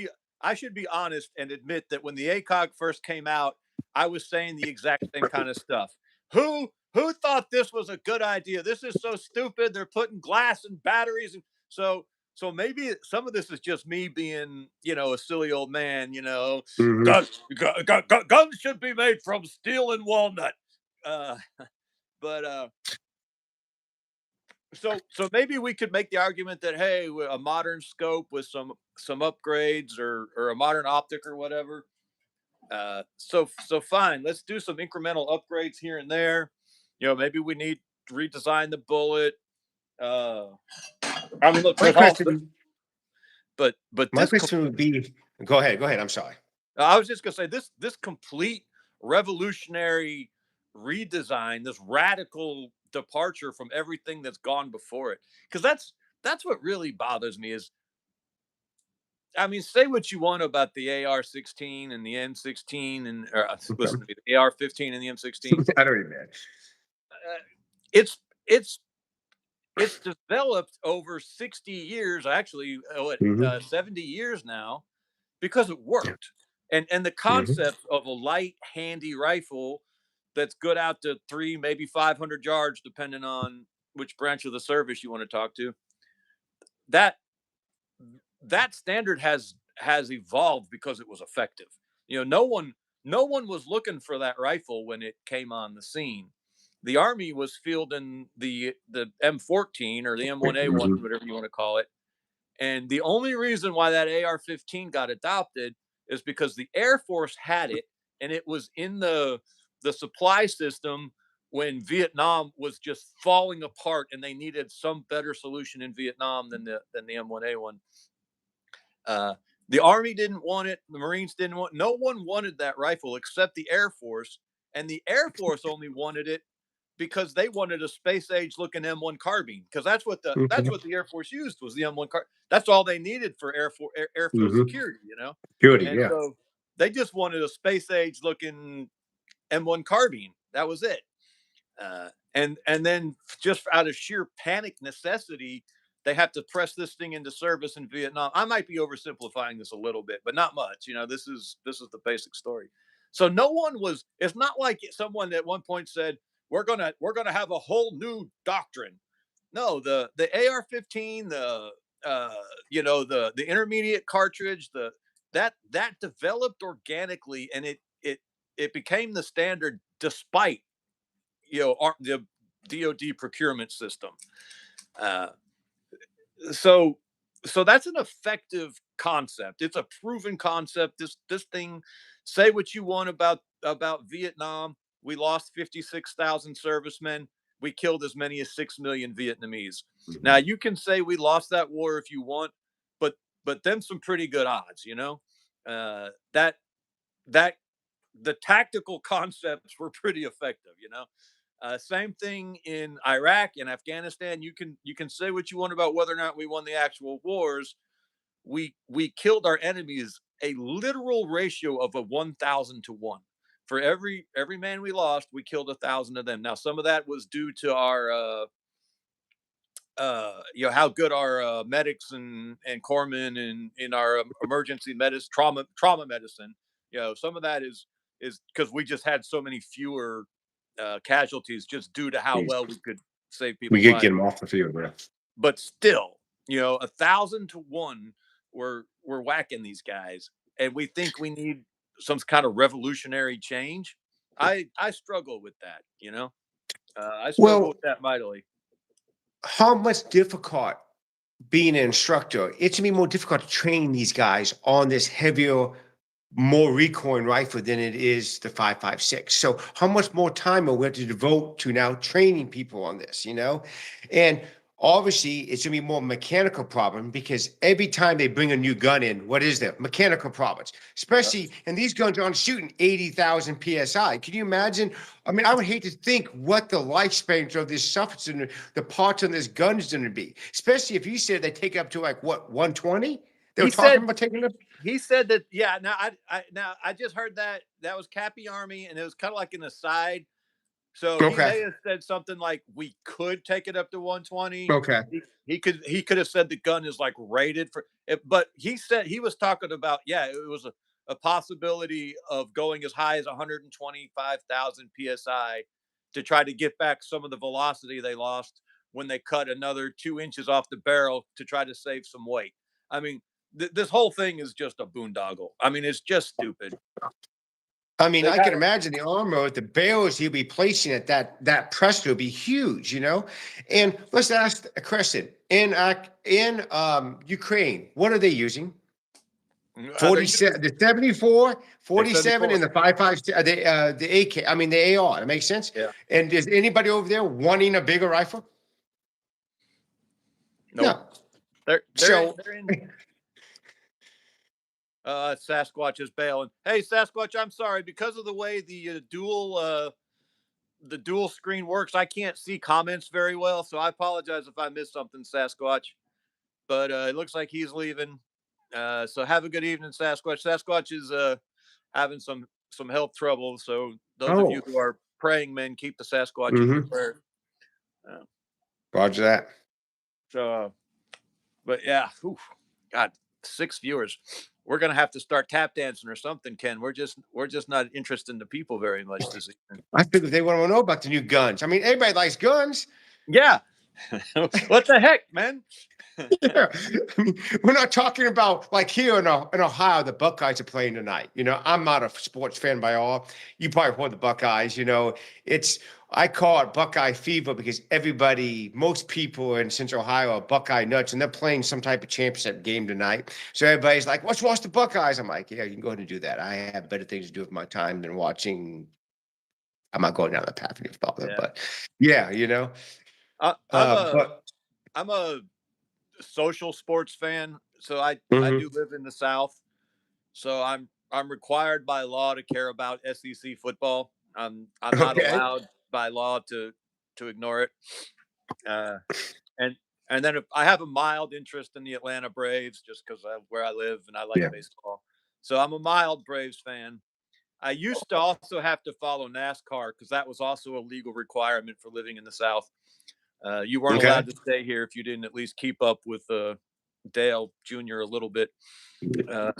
be honest and admit that when the ACOG first came out, I was saying the exact same kind of stuff. Who thought this was a good idea? This is so stupid. They're putting glass and batteries, and so maybe some of this is just me being, a silly old man. Mhm. Guns should be made from steel and walnut. Uh, but so maybe we could make the argument that, hey, a modern scope with some upgrades, or a modern optic or whatever. So fine, let's do some incremental upgrades here and there. Maybe we need to redesign the bullet. Uh, I mean, look, My there's all, question, but my this. question would be, go ahead, go ahead. I'm sorry. I was just gonna say this complete revolutionary redesign, this radical departure from everything that's gone before it. Because that's what really bothers me is, I mean, say what you want about the AR-16 and the M16 listen to me, the AR-15 and the M16. I don't even. It's it's it's developed over 60 years, actually, 70 years now, because it Yeah. worked. And the Mhm. concept of a light, handy rifle that's good out to 3, maybe 500 yards, depending on which branch of the service you want to talk to. That that standard has evolved because it was effective. No one was looking for that rifle when it came on the scene. The Army was fielding the M14 or the M1A1, Mhm. whatever you want to call it, and the only reason why that AR-15 got adopted is because the Air Force had it, and it was in the supply system when Vietnam was just falling apart, and they needed some better solution in Vietnam than the M1A1. Uh, the Army didn't want it. The Marines didn't want. No one wanted that rifle except the Air Force, and the Air Force only wanted it because they wanted a space age looking M1 carbine, because that's Okay. what the Air Force used, was the M1 car. That's all they needed for airfield Mhm. security. Beauty, And yeah. so they just wanted a space age looking M1 carbine. That was it. And then, just out of sheer panic necessity, they have to press this thing into service in Vietnam. I might be oversimplifying this a little bit, but not much. This is the basic story. So no one was. It's not like someone at one point said, we're gonna have a whole new doctrine. No, the AR-15, uh, the intermediate cartridge, that developed organically, and it became the standard despite the DoD procurement system. Uh, so so that's an effective concept. It's a proven concept. This thing. Say what you want about Vietnam. We lost 56,000 servicemen. We killed as many as 6 million Vietnamese. Now Mhm. you can say we lost that war if you want, but them some pretty good odds. that that the tactical concepts were pretty effective. Same thing in Iraq and Afghanistan. You can say what you want about whether or not we won the actual wars. We killed our enemies a literal ratio of a 1,000 to 1. For every man we lost, we killed 1,000 of them. Now, some of that was due to our how good our medics and corpsmen and in our emergency medicine, trauma medicine. Some of that is because we just had so many fewer casualties just due to how Jeez. well we could save We people's could lives. get them off the field, bro. But still, 1,000 to 1, we're whacking these guys, and we think we need some kind of revolutionary change. I struggle with that. I struggle with Well, that mightily. how much difficult being an instructor? It's gonna be more difficult to train these guys on this heavier, more recoil rifle than it is the 5.56. So how much more time are we have to devote to now training people on this, And obviously it's gonna be more mechanical problem because every time they bring a new gun in, what is there? Mechanical problems, Yep. especially, and these guns aren't shooting 80,000 PSI. Can you imagine? I mean, I would hate to think what the lifespan of this stuff and the parts on this gun is going to be, especially if you said they take up to like what, 120? They were He talking said about taking up. he said that. Yeah. Now I just heard that was Cappy Army, and it was kind of like an aside. So he Okay. may have said something like we could take it up to 120. Okay. He could have said the gun is like rated for it, but he said he was talking about, yeah, it was a possibility of going as high as 125,000 psi to try to get back some of the velocity they lost when they cut another 2 inches off the barrel to try to save some weight. I mean, this whole thing is just a boondoggle. I mean, it's just stupid. I mean, They I got can imagine the armor with the barrels he'll be placing at that press will be huge. And let's ask a question. In Ukraine, what are they using? they're using 47, the 74, a 47, 74. and the 5.5, the AK. I mean the AR. That makes sense. Yeah. And is anybody over there wanting a bigger rifle? Nope. No. They're So they're in Sasquatch is bailing. Hey, Sasquatch, I'm sorry because of the way the dual screen works. I can't see comments very well, so I apologize if I missed something, Sasquatch. But it looks like he's leaving. So have a good evening, Sasquatch. Sasquatch is having some health trouble. So those of you oh, who are praying men, keep the Sasquatch in your mm-hmm. prayer. Uh, Roger that. so, but yeah, whew, God, 6 viewers. We're gonna have to start tap dancing or something, Ken. We're just not interested in the people very much this evening. I figured they want to know about the new guns. I mean, everybody likes guns. Yeah. What the heck, man? Yeah. I mean, we're not talking about like here in Ohio, the Buckeyes are playing tonight. I'm not a sports fan by all. You probably heard the Buckeyes. I call it Buckeye fever because most people in Central Ohio are Buckeye nuts, and they're playing some type of championship game tonight. So everybody's like, "Let's watch the Buckeyes." I'm like, "Yeah, you can go ahead and do that. I have better things to do with my time than watching." I'm not going down the path of your father, Yeah. but yeah, I, I'm a but I'm a social sports fan, so I mhm. do live in the South, so I'm required by law to care about SEC football. I'm not Okay. allowed by law to ignore it. Uh, and and then if I have a mild interest in the Atlanta Braves, just because where I live and I like Yeah. baseball, so I'm a mild Braves fan. I used to also have to follow NASCAR because that was also a legal requirement for living in the South. You weren't Okay. allowed to stay here if you didn't at least keep up with Dale Jr. a little bit. Uh,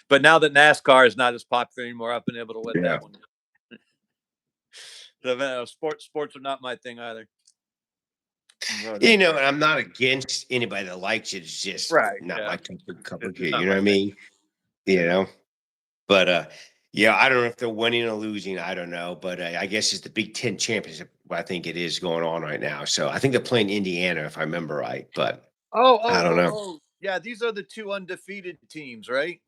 but now that NASCAR is not as popular anymore, I've been able to let Yeah. that one go. So, sports are not my thing either. But, And I'm not against anybody that likes it. It's just right? not Yeah, my cup of it's tea. not You know my what I thing. mean? You know, but yeah, I don't know if they're winning or losing. I don't know, but I guess it's the Big Ten championship. I think it is going on right now. So I think they're playing Indiana, if I remember right. But Oh, I oh, don't oh, know. oh. Yeah, these are the two undefeated teams, right?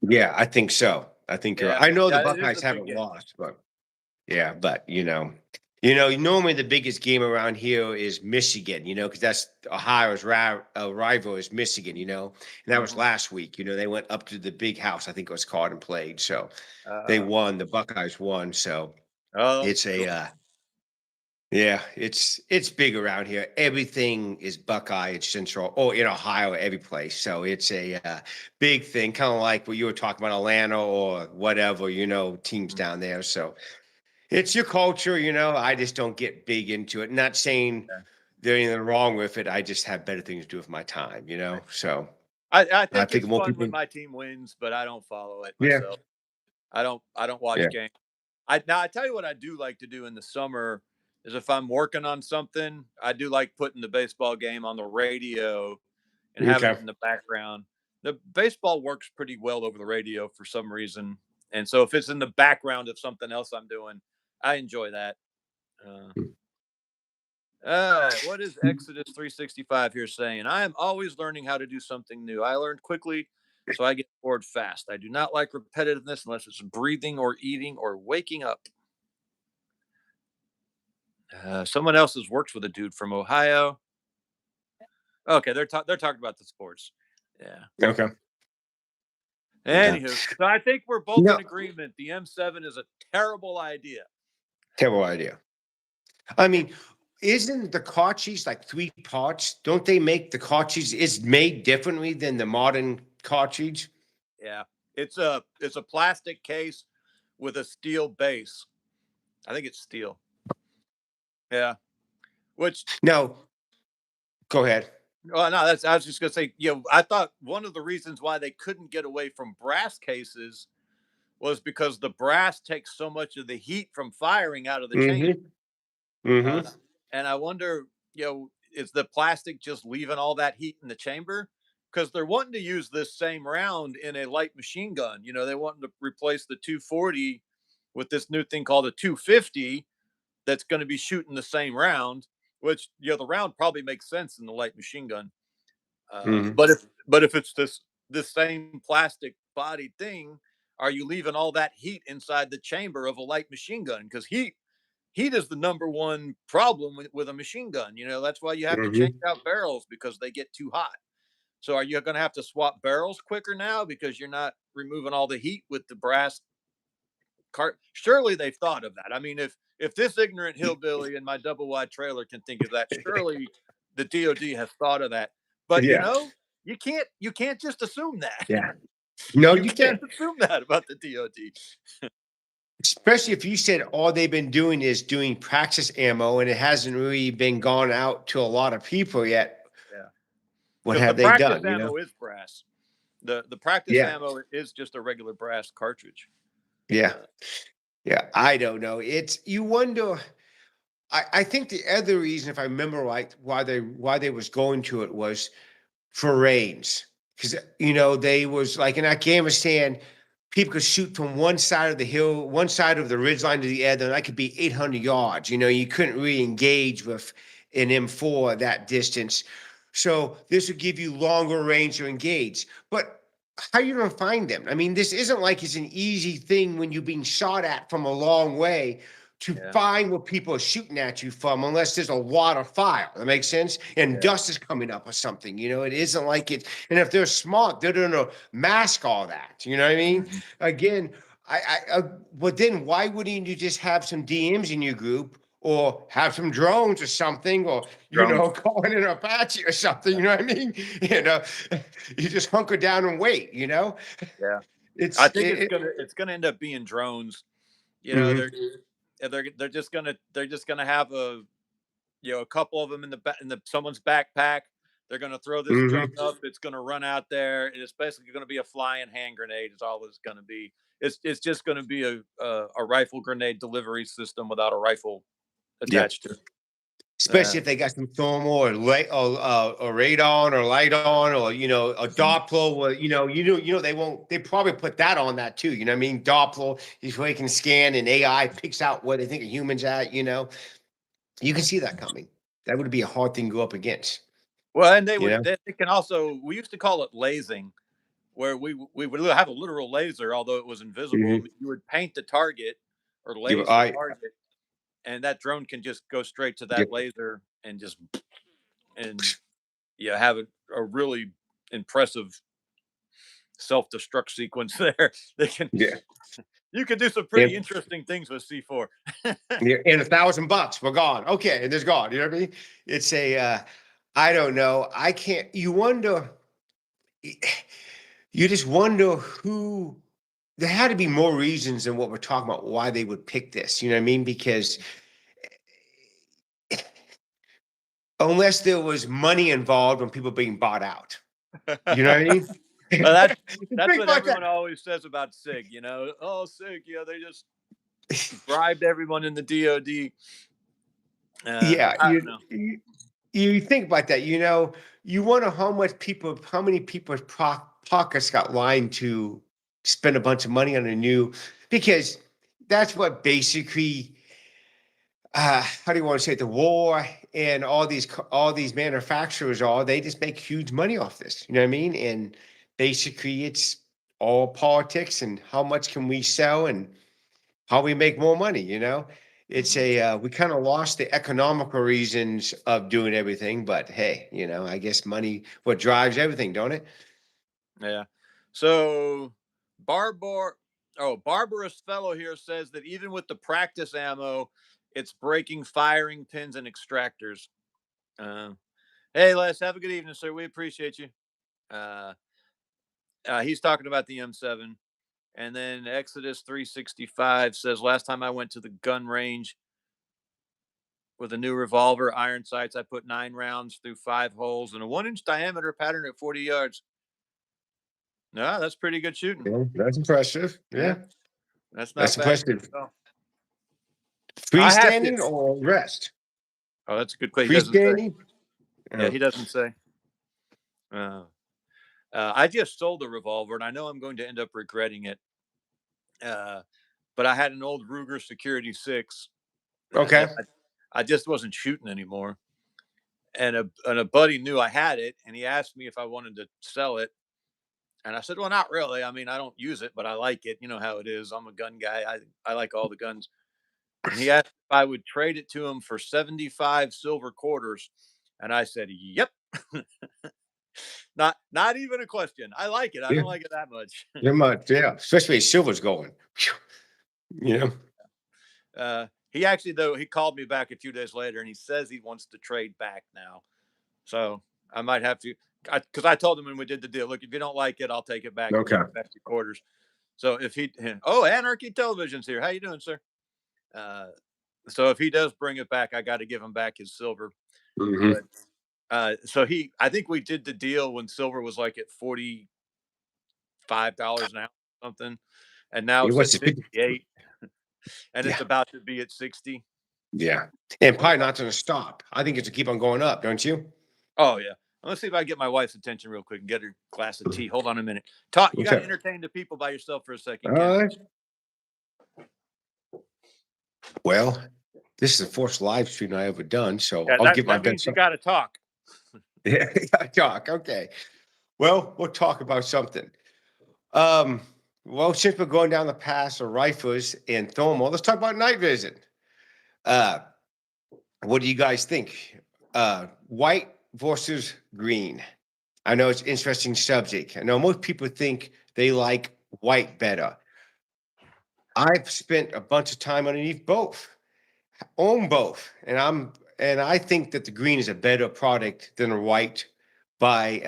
Yeah, I think so. I think you're. Yeah, I know the yeah. It is Buckeyes a big haven't game. lost, but yeah, but Normally the biggest game around here is Michigan, because that's Ohio's rival is Michigan, and that was Mhm. last week. They went up to the big house, I think it was called, and played. So they Uh, won. The Buckeyes won. So oh, it's a, cool. yeah, it's big around here. Everything is Buckeye in Central, or in Ohio, every place. So it's a big thing, kind of like what you were talking about, Atlanta or whatever, teams Mhm. down there. So it's your culture. I just don't get big into it. Not saying Yeah. there's anything wrong with it. I just have better things to do with my time. So I I think think it's more fun people, when my team wins, but I don't follow it yeah, myself. I don't watch yeah, games. I tell you what I do like to do in the summer is if I'm working on something, I do like putting the baseball game on the radio and having okay. it in the background. The baseball works pretty well over the radio for some reason, and so if it's in the background of something else I'm doing, I enjoy that. Uh, what is Exodus 365 here saying? I am always learning how to do something new. I learn quickly, so I get bored fast. I do not like repetitiveness unless it's breathing or eating or waking up. Someone else has worked with a dude from Ohio. Okay, they're talking about the sports. Yeah. Okay. Okay. Anywho, so I think we're both in No, agreement. The M7 is a terrible idea. terrible idea. I mean, isn't the cartridge like three parts? Don't they make the cartridge is made differently than the modern cartridge? Yeah, it's a plastic case with a steel base. I think it's steel. Yeah, which No, go ahead. well, no, that's I was just gonna say. I thought one of the reasons why they couldn't get away from brass cases was because the brass takes so much of the heat from firing out of the chamber. Mm-hmm. Mm-hmm. Uh, and I wonder, is the plastic just leaving all that heat in the chamber? Because they're wanting to use this same round in a light machine gun. They want to replace the 240 with this new thing called a 250 that's going to be shooting the same round. Which the round probably makes sense in the light machine gun. Mm-hmm. But if it's this same plastic bodied thing, are you leaving all that heat inside the chamber of a light machine gun? Because heat is the number one problem with a machine gun. That's why you have to change Mm-hmm. out barrels because they get too hot. So are you going to have to swap barrels quicker now because you're not removing all the heat with the brass cart? Surely they've thought of that. I mean, if this ignorant hillbilly in my double wide trailer can think of that, surely the DoD has thought of that. But Yeah. you can't just assume that. Yeah. No, You you can't can't. assume that about the DoD. Especially if you said all they've been doing is doing practice ammo and it hasn't really been gone out to a lot of people yet. Yeah, What because the have they practice done? ammo is brass. The practice Yeah. ammo is just a regular brass cartridge. Yeah. Uh, Yeah. I don't know. You wonder. I think the other reason, if I remember right, why they was going to it was for rains. Because they was like in Afghanistan, people could shoot from one side of the hill, one side of the ridge line to the other, and that could be 800 yards. You couldn't really engage with an M4 that distance. So this would give you longer range to engage. But how you gonna find them? I mean, this isn't like it's an easy thing when you're being shot at from a long way to yeah, find what people are shooting at you from, unless there's a lot of fire. That makes sense. And yeah. dust is coming up or something. It isn't like it. And if they're smart, they're gonna mask all that. You know what I mean? Mhm. Again, but then why wouldn't you just have some DMs in your group? Or have some drones or something, or Drones. call in an Apache or something. Yeah, You know what I mean? You know, you just hunker down and wait. yeah. I It's think it's gonna end up being drones. You know, mhm, they're just gonna have a couple of them in the someone's backpack. They're gonna throw this drone mhm, up. It's gonna run out there, and it's basically gonna be a flying hand grenade. Is all it's gonna be. It's just gonna be a rifle grenade delivery system without a rifle yeah. attached to it. Especially if they got some thermal or radon or light on, or a Mhm. Doppler. Or, they won't. They probably put that on that too. You know what I mean? Doppler is where they can scan and AI picks out where they think a human's at. You can see that coming. That would be a hard thing to go up against. Well, and they You would. know? They can also. We used to call it lasing, where we would have a literal laser, although it was invisible. Mhm. You would paint the target or You, laze the I target, and that drone can just go straight to that Yep. laser and just have a really impressive self-destruct sequence there. They can Yeah. You can do some pretty And, interesting things with C4. yeah, and $1,000, we're gone. Okay, and there's gone. You know what I mean? It's I don't know. I can't. You wonder. You just wonder who. There had to be more reasons than what we're talking about why they would pick this. You know what I mean? Because unless there was money involved when people being bought out, you know what I mean? Well, that's Think what about that. everyone always says about SIG. Oh, SIG, they just bribed everyone in the DoD. Yeah, I don't know. you think about that. You wonder how many people's pockets got lined to spend a bunch of money on a new, because that's what basically, how do you want to say it, the war and all these manufacturers are. They just make huge money off this. You know what I mean? And basically, it's all politics and how much can we sell and how we make more money. It's we kind of lost the economical reasons of doing everything, but hey, I guess money what drives everything, don't it? Yeah. So Barbarous Fellow here says that even with the practice ammo, it's breaking firing pins and extractors. Uh, hey, Les, have a good evening, sir. We appreciate you. Uh, he's talking about the M7. And then Exodus 365 says, last time I went to the gun range with a new revolver, iron sights, I put 9 rounds through 5 holes and a 1-inch diameter pattern at 40 yards. No, that's pretty good shooting. Yeah, that's impressive. Yeah, Yeah, that's not that's bad. impressive. Oh, I have to. Freestanding or rest? Oh, that's a good question. He doesn't say. Freestanding? Yeah, Oh, he doesn't say. Uh, I just sold a revolver, and I know I'm going to end up regretting it. But I had an old Ruger Security 6 okay. that I just wasn't shooting anymore. And a buddy knew I had it, and he asked me if I wanted to sell it. And I said, well, not really. I mean, I don't use it, but I like it. You know how it is. I'm a gun guy. I like all the guns. And he asked if I would trade it to him for 75 silver quarters. And I said, yep. Not even a question. I like it. I Yeah, don't like it that much. very much. Yeah, especially as silver's going. Phew. You know. He actually, though, he called me back a few days later and he says he wants to trade back now. So I might have to, because I told him when we did the deal, look, if you don't like it, I'll take it back and Okay. give you back your quarters. So if oh, Anarchy Television's here. How you doing, sir? So if he does bring it back, I got to give him back his silver. Hmm. But I think we did the deal when silver was like at $45 an ounce or something, and now It it's was at the 50. 58, and it's Yeah, about to be at 60. yeah, and What probably about? not going to stop. I think it's to keep on going up, don't you? Oh yeah. Let's see if I can get my wife's attention real quick and get her a glass of tea. Hold on a minute. Talk. You got to Okay. entertain the people by yourself for a All second, Ken. right. Well, this is the first live stream I ever done, so Yeah, I'll that give my that means best. you got to talk. Yeah, talk. Okay. Well, we'll talk about something. Well, since we're going down the path of rifles and thermal, let's talk about night vision. Uh, what do you guys think? White versus green. I know it's an interesting subject. I know most people think they like white better. I've spent a bunch of time underneath both, own both, and I think that the green is a better product than the white by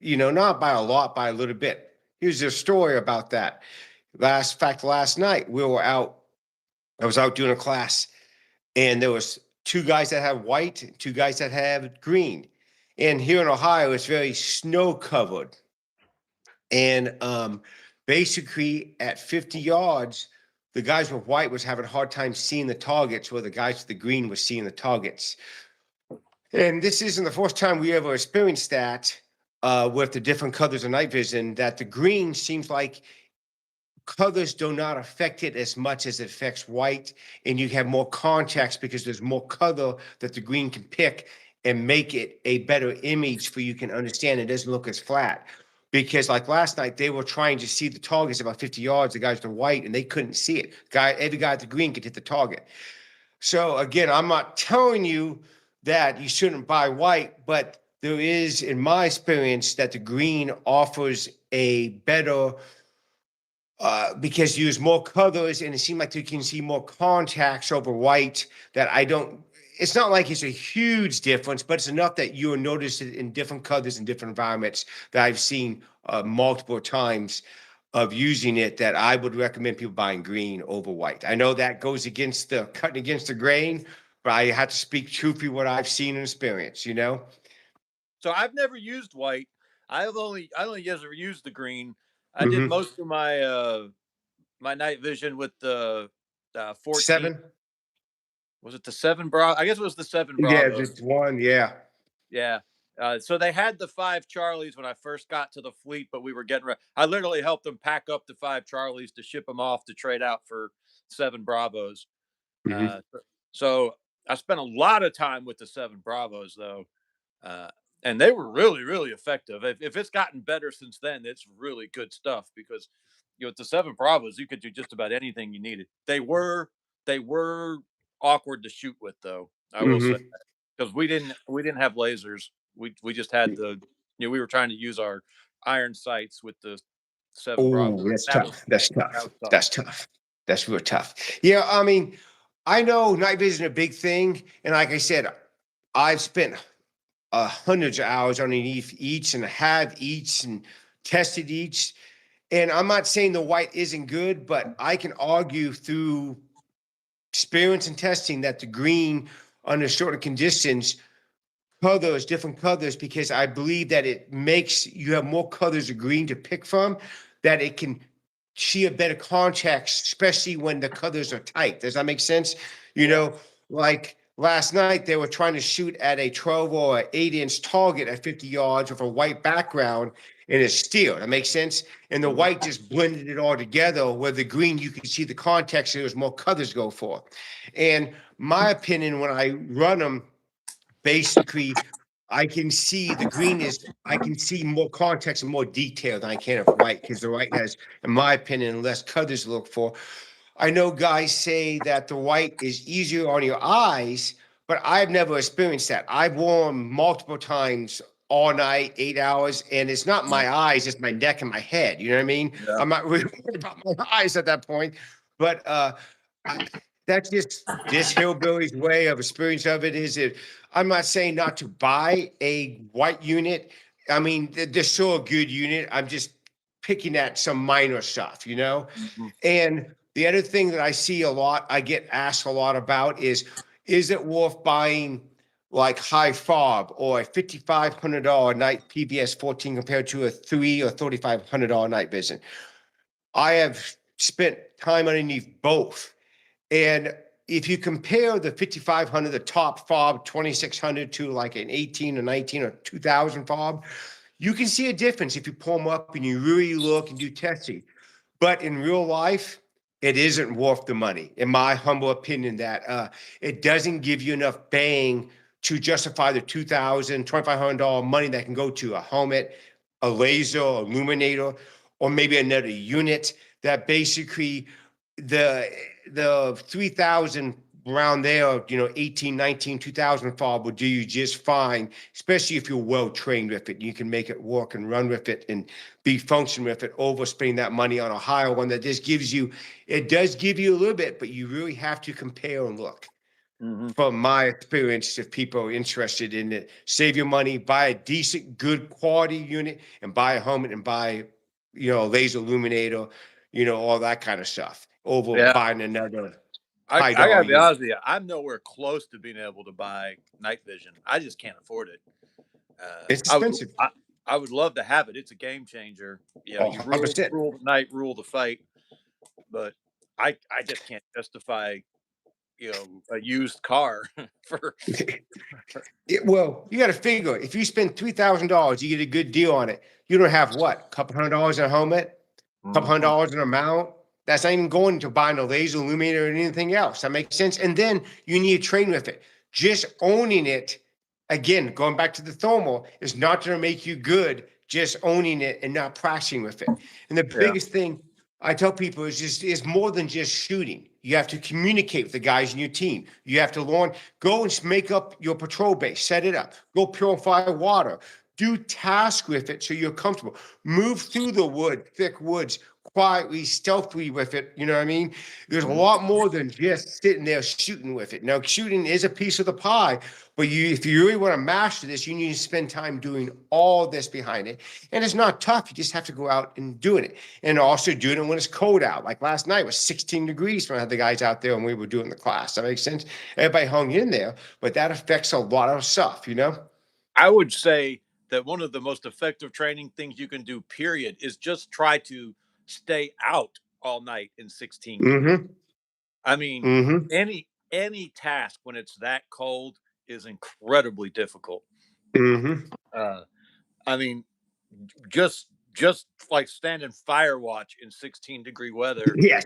not by a lot, by a little bit. Here's a story about that. Last night we were out. I was out doing a class, and there was two guys that have white, two guys that have green. And here in Ohio, it's very snow covered. And basically, at 50 yards, the guys with white was having a hard time seeing the targets, where the guys with the green were seeing the targets. And this isn't the first time we ever experienced that with the different colors of night vision, that the green seems like colors do not affect it as much as it affects white, and you have more context because there's more color that the green can pick and make it a better image for you can understand. It doesn't look as flat. Because like last night, they were trying to see the targets about 50 yards, the guys with the white, and they couldn't see it. Every guy at the green could hit the target. So again, I'm not telling you that you shouldn't buy white, but there is, in my experience, that the green offers a better because you use more colors and it seems like you can see more contacts over white that I don't. It's not like it's a huge difference, but it's enough that you will notice it in different colors and different environments that I've seen multiple times of using it, that I would recommend people buying green over white. I know that goes against the cutting against the grain, but I have to speak truthfully what I've seen and experienced, you know? So I've never used white. I only ever used the green. I did Hmm. most of my night vision with the 14. 7. Was it the 7 Bravo? I guess it was the 7 Yeah, Bravos. just one. Yeah. Yeah. So they had the 5 Charlies when I first got to the fleet, but we were getting ready. I literally helped them pack up the 5 Charlies to ship them off to trade out for 7 Bravos. Hmm. Uh, so I spent a lot of time with the 7 Bravos, though. Uh, and they were really, really effective. If it's gotten better since then, it's really good stuff because with the 7 Bravos, you could do just about anything you needed. They were awkward to shoot with, though. I will say, Hmm. because we didn't have lasers. We just had we were trying to use our iron sights with the 7 Oh, Bravos. that's That was tough. That's that tough. was tough. That's tough. That's real tough. Yeah, I mean, I know night vision is a big thing, and like I said, I've spent hundreds of hours underneath each, and have each, and tested each. And I'm not saying the white isn't good, but I can argue through experience and testing that the green under certain conditions colors, different colors, because I believe that it makes you have more colors of green to pick from, that it can see a better context, especially when the colors are tight. Does that make sense? You Yeah. know, like last night they were trying to shoot at a 12 or 8-inch target at 50 yards with a white background and it's steel. That makes sense. And the Mhm. white just blended it all together, where the green you can see the context, there was more colors to go for. And my opinion, when I run them, basically I can see the green is, I can see more context and more detail than I can of white, because the white has, in my opinion, less colors to look for. I know guys say that the white is easier on your eyes, but I've never experienced that. I've worn multiple times all night, 8 hours, and it's not my eyes, it's my neck and my head. You know what I mean? Yeah. I'm not really worried about my eyes at that point, but I, that's just this hillbilly's way of experience of it. Is it? I'm not saying not to buy a white unit. I mean, they're still a good unit. I'm just picking at some minor stuff, you know? Mhm. And the other thing that I see a lot, I get asked a lot about is it worth buying like high fob or a $5,500 night PBS 14 compared to a $3,000 or $3,500 night vision? I have spent time underneath both. And if you compare the 5,500, the top fob 2,600 to like an 18 or 19 or 2,000 fob, you can see a difference if you pull them up and you really look and do testing. But in real life, it isn't worth the money, in my humble opinion, that it doesn't give you enough bang to justify the $2,000, $2,500 money that can go to a helmet, a laser, illuminator, or maybe another unit that basically the 3,000 around there, 18, 19, 2000 fob will do you just fine, especially if you're well trained with it. You can make it work and run with it and be function with it, over spending that money on a higher one that just gives you, it does give you a little bit, but you really have to compare and look. Mhm. From my experience, if people are interested in it, save your money, buy a decent, good quality unit, and buy a helmet and buy, a laser illuminator, all that kind of stuff, over Yeah. buying another I high I dollar gotta be unit. honest with you. I'm nowhere close to being able to buy night vision. I just can't afford it. It's I would expensive. I, I would love to have it. It's a game changer. Oh, You rule 100%. rule the night, rule the fight. But I just can't justify a used car for. Well, you got to figure, if you spend $3,000, you get a good deal on it. You don't have what, a couple $100 in a helmet, a couple hundred Mhm. dollars in a mount. That's not even going to buying a laser illuminator or anything else. That makes sense. And then you need to train with it. Just owning it, again, going back to the thermal, is not going to make you good. Just owning it and not practicing with it. And the Yeah. biggest thing I tell people it's more than just shooting. You have to communicate with the guys in your team. You have to learn, go and make up your patrol base, set it up, go purify water, do tasks with it so you're comfortable. Move through the thick woods quietly, stealthily with it. You know what I mean? There's a Mhm. lot more than just sitting there shooting with it. Now, shooting is a piece of the pie, but if you really want to master this, you need to spend time doing all this behind it. And it's not tough. You just have to go out and doing it. And also doing it when it's cold out. Like last night it was 16 degrees when I had the guys out there and we were doing the class. That makes sense. Everybody hung in there, but that affects a lot of stuff, you know? I would say that one of the most effective training things you can do, period, is just try to stay out all night in 16 degrees. Mm-hmm. I mean, Mm-hmm. any task when it's that cold is incredibly difficult. Mm-hmm. Uh, I mean, just like standing fire watch in 16-degree weather Yes.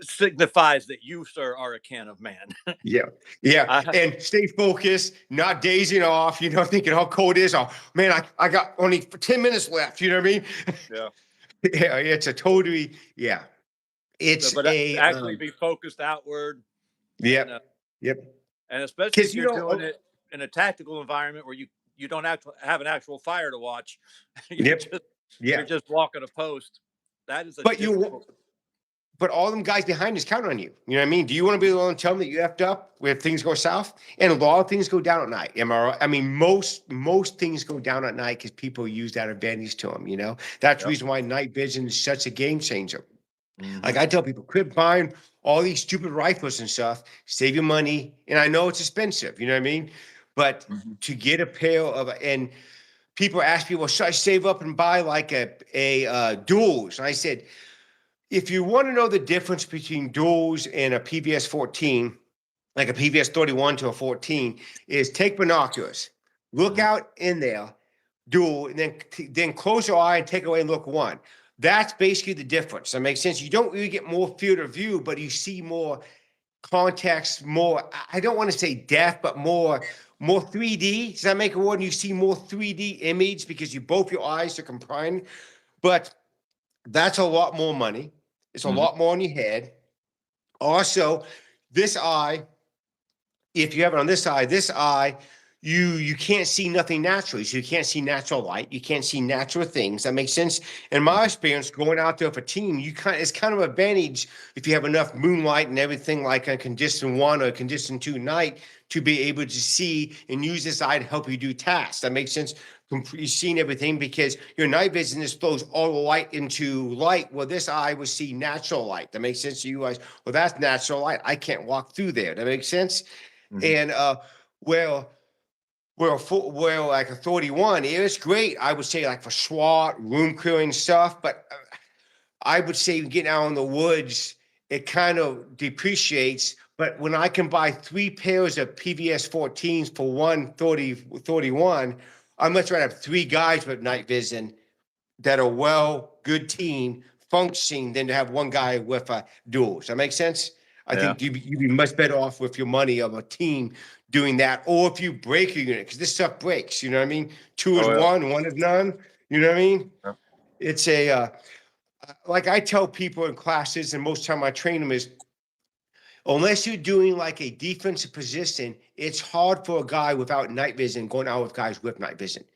signifies that you, sir, are a can of man. Yeah. Yeah. I, And stay focused, not dazing off, thinking how cold it is. Oh man, I got only 10 minutes left. You know what I mean? yeah, Yeah, it's a totally, yeah. It's but a actually be focused outward, and yep. Yep. especially Because if you're doing it in a tactical environment where you don't actually have an actual fire to watch. you're yep. just Yeah. you're just walking a post. That is a But difficult. but all them guys behind us count on you. You know what I mean? Do you want to be able to tell them that you effed up where things go south? And a lot of things go down at night. Am I right? I mean, most things go down at night because people use that advantage to them. That's the Yep. reason why night vision is such a game changer. Like Hmm. I tell people, quit buying all these stupid rifles and stuff. Save your money. And I know it's expensive. You know what I mean? But Hmm. to get a pair of and people ask me, well, should I save up and buy like a duals? And I said, if you want to know the difference between duals and a PVS 14, like a PVS 31 to a 14, is take binoculars, look Hmm. out in there, dual, and then close your eye and take away and look one. That's basically the difference. That makes sense. You don't really get more field of view, but you see more context, more. I don't want to say depth, but more 3D. Does that make a word? You see more 3D image because you both your eyes are combined. But that's a lot more money. It's a Hmm. lot more on your head. Also, this eye, if you have it on this eye, you can't see nothing naturally. So you can't see natural light. You can't see natural things. That makes sense. In my Hmm. experience, going out there with a team, it's kind of an advantage if you have enough moonlight and everything like a condition one or a condition two night to be able to see and use this eye to help you do tasks. That makes sense. You're seeing everything because your night vision displays all the light into light. Well, this eye will see natural light. That makes sense to you guys. Well, that's natural light. I can't walk through there. That makes sense. Hmm. And well, well, like a 31, it's great. I would say like for SWAT, room clearing stuff, but I would say getting out in the woods, it kind of depreciates. But when I can buy three pairs of PVS 14s for 130 I much rather have three guys with night vision that are good team functioning than to have one guy with a dual. Does that make sense? I Yeah. think you'd be much better off with your money of a team doing that, or if you break a unit, because this stuff breaks. You know what I mean? Two is Oh yeah. one is none. You know what I mean? Yeah. It's like I tell people in classes, and most time I train them is unless you're doing like a defensive position, it's hard for a guy without night vision going out with guys with night vision Hmm.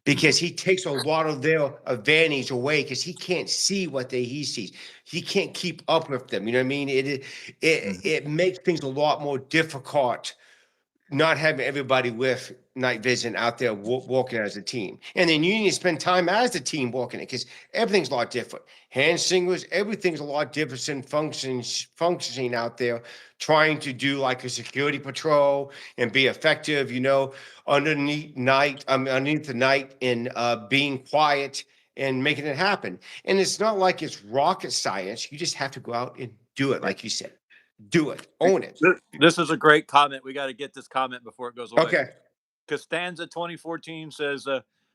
because he takes a lot of their advantage away because he can't see what he sees. He can't keep up with them. You know what I mean? Hmm. It makes things a lot more difficult not having everybody with night vision out there walking as a team. And then you need to spend time as a team walking it because everything's a lot different. Hand singles, everything's a lot different in functioning out there, trying to do like a security patrol and be effective, underneath the night and being quiet and making it happen. And it's not like it's rocket science. You just have to go out and do it, Yeah. like you said. Do it, own it. This is a great comment. We got to get this comment before it goes away. Okay. Costanza 2014 says,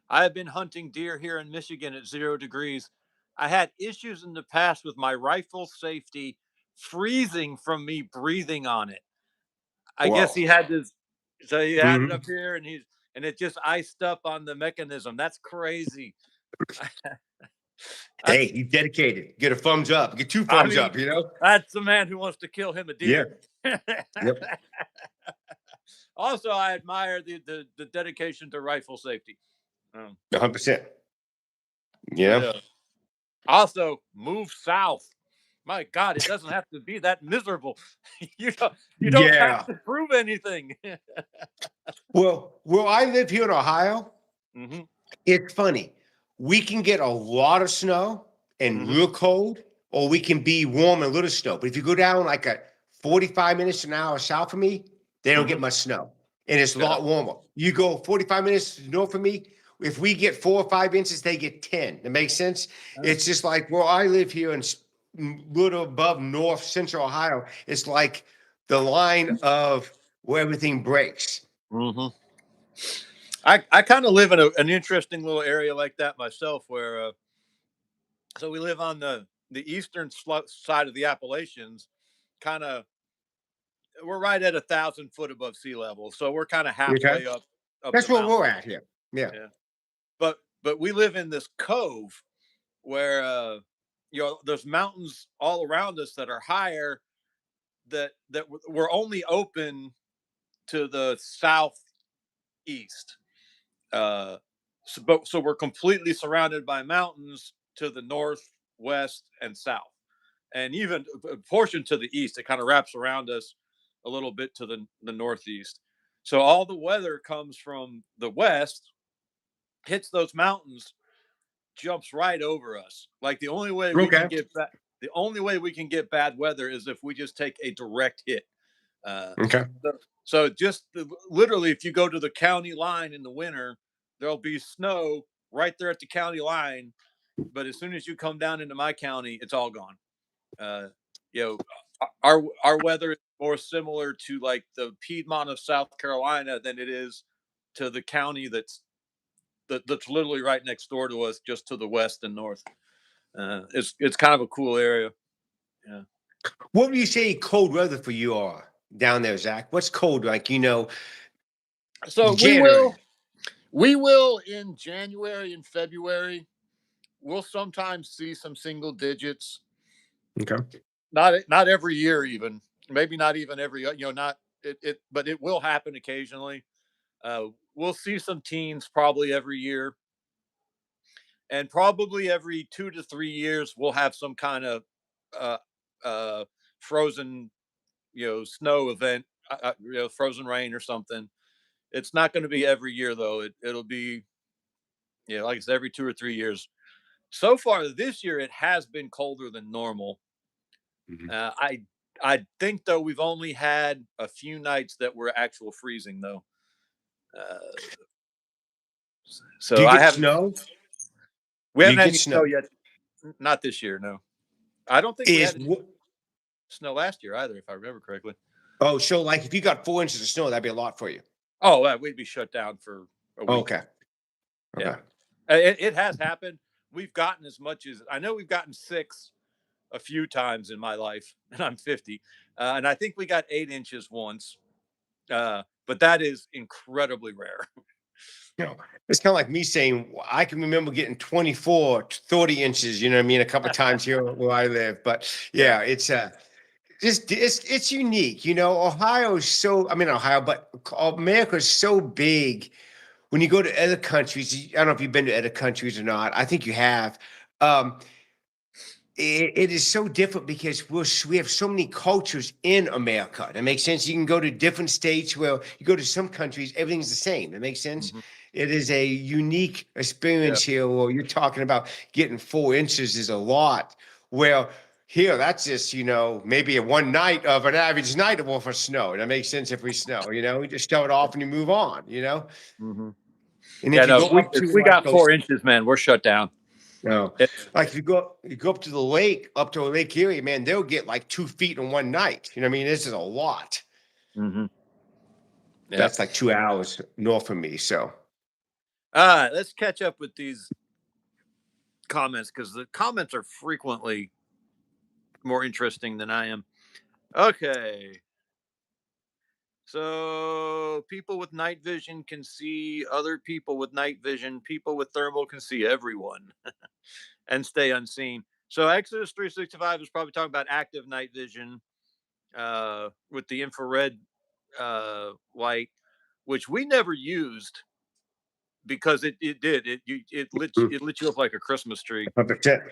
I have been hunting deer here in Michigan at 0 degrees. I had issues in the past with my rifle safety freezing from me breathing on it. I guess he Whoa. had this, so he had it up Mhm. here and it just iced up on the mechanism. That's crazy. Hey, he's dedicated. Get a thumbs up. Get two I thumbs mean, up, you know? that's the man who wants to kill him a Yeah. deer. Yep. Also, I admire the dedication to rifle safety. 100%. But Yeah. also move south. My God, it doesn't have to be that miserable. You don't have Yeah. to prove anything. Well, where I live here in Ohio, Hmm. it's funny. We can get a lot of snow and Hmm. real cold, or we can be warm and little snow. But if you go down like a 45 minutes to an hour south of me, they don't Hmm. get much snow. And it's a Yeah. lot warmer. You go 45 minutes north of me, if we get 4 or 5 inches, they get 10. That makes sense. It's just like where I live here in little above north central Ohio, it's like the line of where everything breaks. Hmm. I kind of live in an interesting little area like that myself, where so we live on the eastern side of the Appalachians. Kind of, we're right at 1,000 foot above sea level, so we're kind of Okay. halfway up That's the where mountain. we're at here. Yeah. Yeah, but we live in this cove where there's mountains all around us that are higher, that were only open to the southeast. So we're completely surrounded by mountains to the north, west, and south, and even a portion to the east. It kind of wraps around us a little bit to the northeast. So all the weather comes from the west, hits those mountains, jumps right over us. Like Okay. the only way we can get bad weather is if we just take a direct hit. Uh, Okay. so just literally, if you go to the county line in the winter, there'll be snow right there at the county line. But as soon as you come down into my county, it's all gone. Uh, you know, our weather is more similar to like the Piedmont of South Carolina than it is to the county that's literally right next door to us, just to the west and north. It's kind of a cool area. Yeah. What would you say cold weather for you are down there, Zach? What's cold like? So January. we will in January and February. We'll sometimes see some single digits. Okay. Not every year, even maybe not even every not it, but it will happen occasionally. We'll see some teens probably every year, and probably every 2 to 3 years we'll have some kind of uh, uh, frozen snow event, frozen rain or something. It's not going to be every year though. It'll be like I said, every 2 or 3 years. So far this year, it has been colder than normal. Mhm. Uh, I I think though we've only had a few nights that were actual freezing though. Uh, Do so you I get haven't snow? we Do you haven't had get any snow? snow yet. Not this year, no. I don't think we Is had any snow last year either, if I remember correctly. oh, so like if you got 4 inches of snow, that'd be a lot for you. Oh, we'd be shut down for a week. Okay. Yeah, Okay. it has happened. We've gotten as much as I know. We've gotten six a few times in my life, and I'm 50, and I think we got 8 inches once. But that is incredibly rare. It's kind of like me saying I can remember getting 24, 30 inches, you know what I mean, a couple of times here where I live. But Yeah. yeah, it's unique. Ohio is so, I mean, Ohio, but America is so big. When you go to other countries, I don't know if you've been to other countries or not. I think you have. Um, it is so different because we have so many cultures in America. That makes sense. You can go to different states where you go to some countries, everything's the same. That makes sense. Hmm. It is a unique Yeah. experience here where you're talking about getting 4 inches is a lot. Well, here, that's just, maybe a one night of an average night of snow. That makes sense if we snow, we just start off and you move on. Hmm. And Yeah. if you No, go if we up if to we like got those 4 inches, man, we're shut down. no, It's like if you go up to the lake, up to a Lake Erie, man, they'll get like 2 feet in one night. You know what I mean? This is a lot. hmm Yeah. That's like 2 hours north of me. So All right, let's catch up with these comments because the comments are frequently more interesting than I am. Okay. So people with night vision can see other people with night vision. People with thermal can see everyone and stay unseen. So Exodus 365 is probably talking about active night vision with the infrared light, which we never used because it did Mm, it lit you up like a Christmas tree. 100%.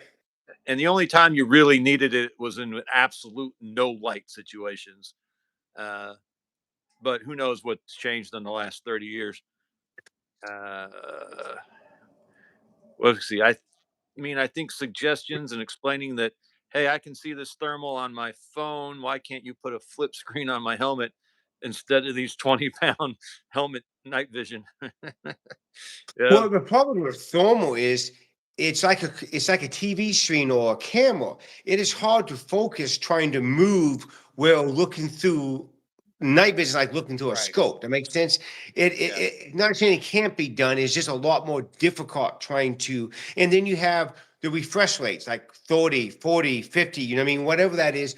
And the only time you really needed it was in absolute no light situations. Uh, but who knows what's changed in the last 30 years. Uh, let's see. I mean, I think suggestions and explaining that, hey, I can see this thermal on my phone. Why can't you put a flip screen on my helmet instead of these 20-pound helmet night vision? Yeah. Well, the problem with thermal is it's like a TV screen or a camera. It is hard to focus trying to move while looking through night vision, is like looking through a Right. scope. That makes sense. Yeah. Not saying it can't be done. It's just a lot more difficult trying to. And then you have the refresh rates like 30, 40, 50. You know what I mean? Whatever that is,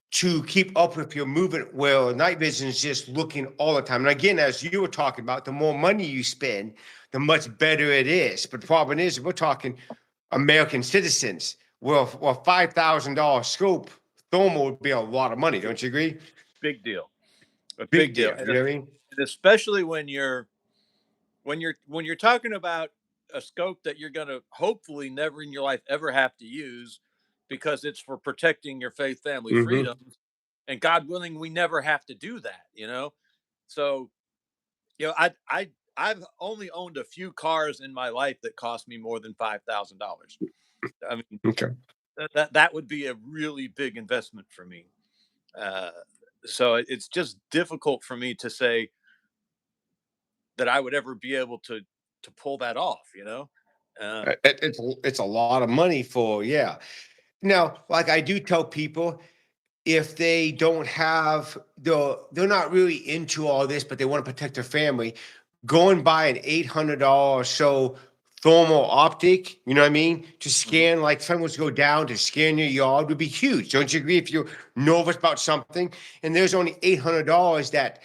to keep up with your movement. Well, night vision is just looking all the time. And again, as you were talking about, the more money you spend, the much better it is. But the problem is, we're talking American citizens. Well, $5,000 scope thermal would be a lot of money. Don't you agree? Big deal. A Big big deal. deal. You know what I mean? And especially when you're talking about a scope that you're going to hopefully never in your life ever have to use because it's for protecting your faith, family, Hmm. freedoms, and God willing, we never have to do that. So I've only owned a few cars in my life that cost me more than $5,000. I mean, Okay. that would be a really big investment for me. Uh, so it's just difficult for me to say that I would ever be able to pull that off. Uh, It's a lot of money for, yeah. Now, like I do tell people, if they don't have they're not really into all this, but they want to protect their family, go and buy an $800 or so thermal optic, you know what I mean? To mhm, scan, like someone's go down to scan your yard would be huge. Don't you agree? If you're nervous about something, and there's only $800 that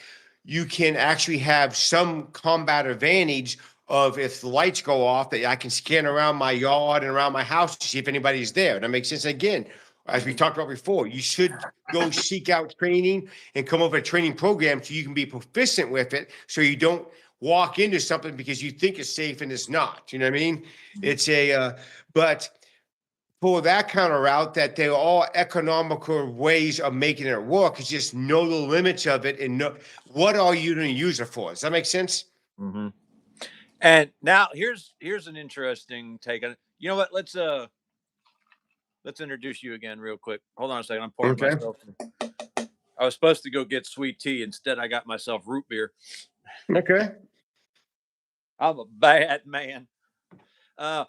you can actually have some combat advantage of, if the lights go off, that I can scan around my yard and around my house to see if anybody's there. That makes sense. Again, as we mhm. talked about before, you should go seek out training and come up with a training program so you can be proficient with it, so you don't walk into something because you think it's safe and it's not. You know what I mean? It's but for that kind of route, that they're all economical ways of making it work, is just know the limits of it and know what are you going to use it for. Does that make sense? Mhm. And now here's an interesting take on it. You know what? Let's introduce you again real quick. Hold on a second. I'm pouring Okay. myself. I was supposed to go get sweet tea. Instead, I got myself root beer. Okay. I'm a bad man.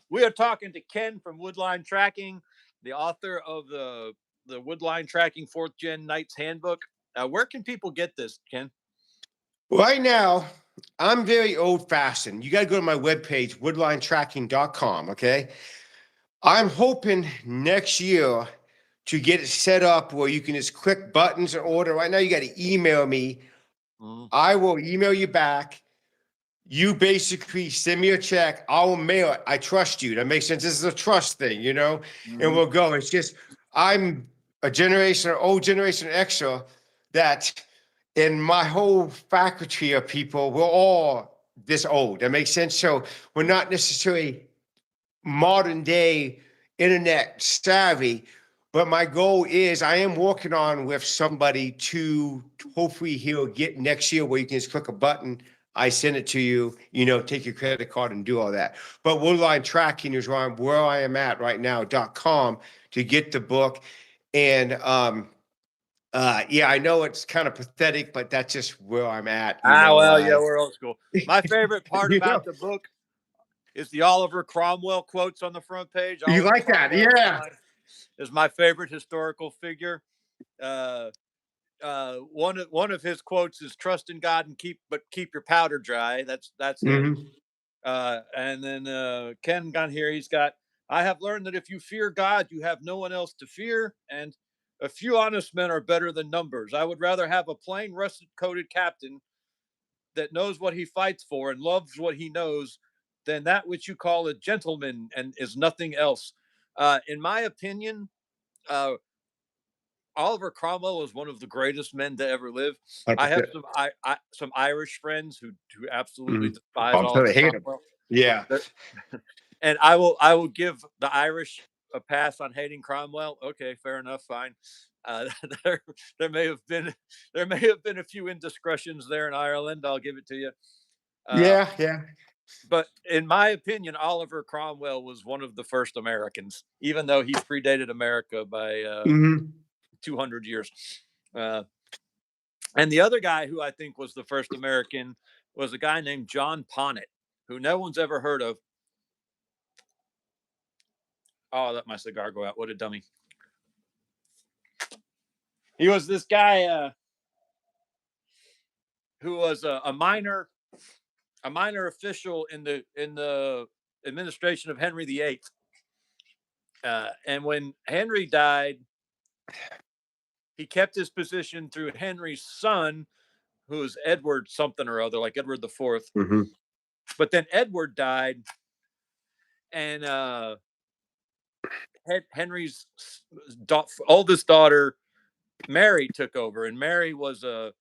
We are talking to Ken from Woodline Tracking, the author of the Woodline Tracking Fourth Gen Knights Handbook. Where can people get this, Ken? Right now, I'm very old fashioned. You got to go to my webpage, woodlinetracking.com. Okay. I'm hoping next year to get it set up where you can just click buttons and order. Right now, you got to email me. Mhm. I will email you back. You basically send me a check. I'll mail it. I trust you. That makes sense. This is a trust thing, and Mhm. we'll go. It's just, I'm a generation, old generation extra, that in my whole faculty of people, we're all this old. That makes sense. So we're not necessarily modern day internet savvy. But my goal is, I am working on with somebody to hopefully he'll get next year where you can just click a button. I send it to you, take your credit card and do all that. But Woodline Tracking is where I am at right now.com to get the book. And yeah, I know it's kind of pathetic, but that's just where I'm at, Well, yeah, we're old school. My favorite part you know, about the book is the Oliver Cromwell quotes on the front page. you Oliver like that? Cromwell Yeah. is my favorite historical figure. Uh, one of his quotes is "Trust in God and keep your powder dry." That's him. Hmm. And then Ken got here. He's got. I have learned that if you fear God, you have no one else to fear, and a few honest men are better than numbers. I would rather have a plain rusted-coated captain that knows what he fights for and loves what he knows than that which you call a gentleman and is nothing else. In my opinion, uh, Oliver Cromwell was one of the greatest men to ever live. I have 100%. some Irish friends who absolutely Mhm. despise I'm telling Oliver you, hate him. Cromwell. Yeah. And I will give the Irish a pass on hating Cromwell. Okay, fair enough, fine. Uh, there there may have been a few indiscretions there in Ireland. I'll give it to you. Uh, Yeah. Yeah. but in my opinion, Oliver Cromwell was one of the first Americans, even though he predated America by Hmm. 200 years. Uh, and the other guy who I think was the first American was a guy named John Ponnet, who no one's ever heard of. Oh, I let my cigar go out. What a dummy. He was this guy who was a minor official in the administration of Henry VIII. And when Henry died, he kept his position through Henry's son, who was Edward something or other, like Edward the Fourth. Hmm. But then Edward died, and Henry's oldest daughter, Mary, took over, and Mary was a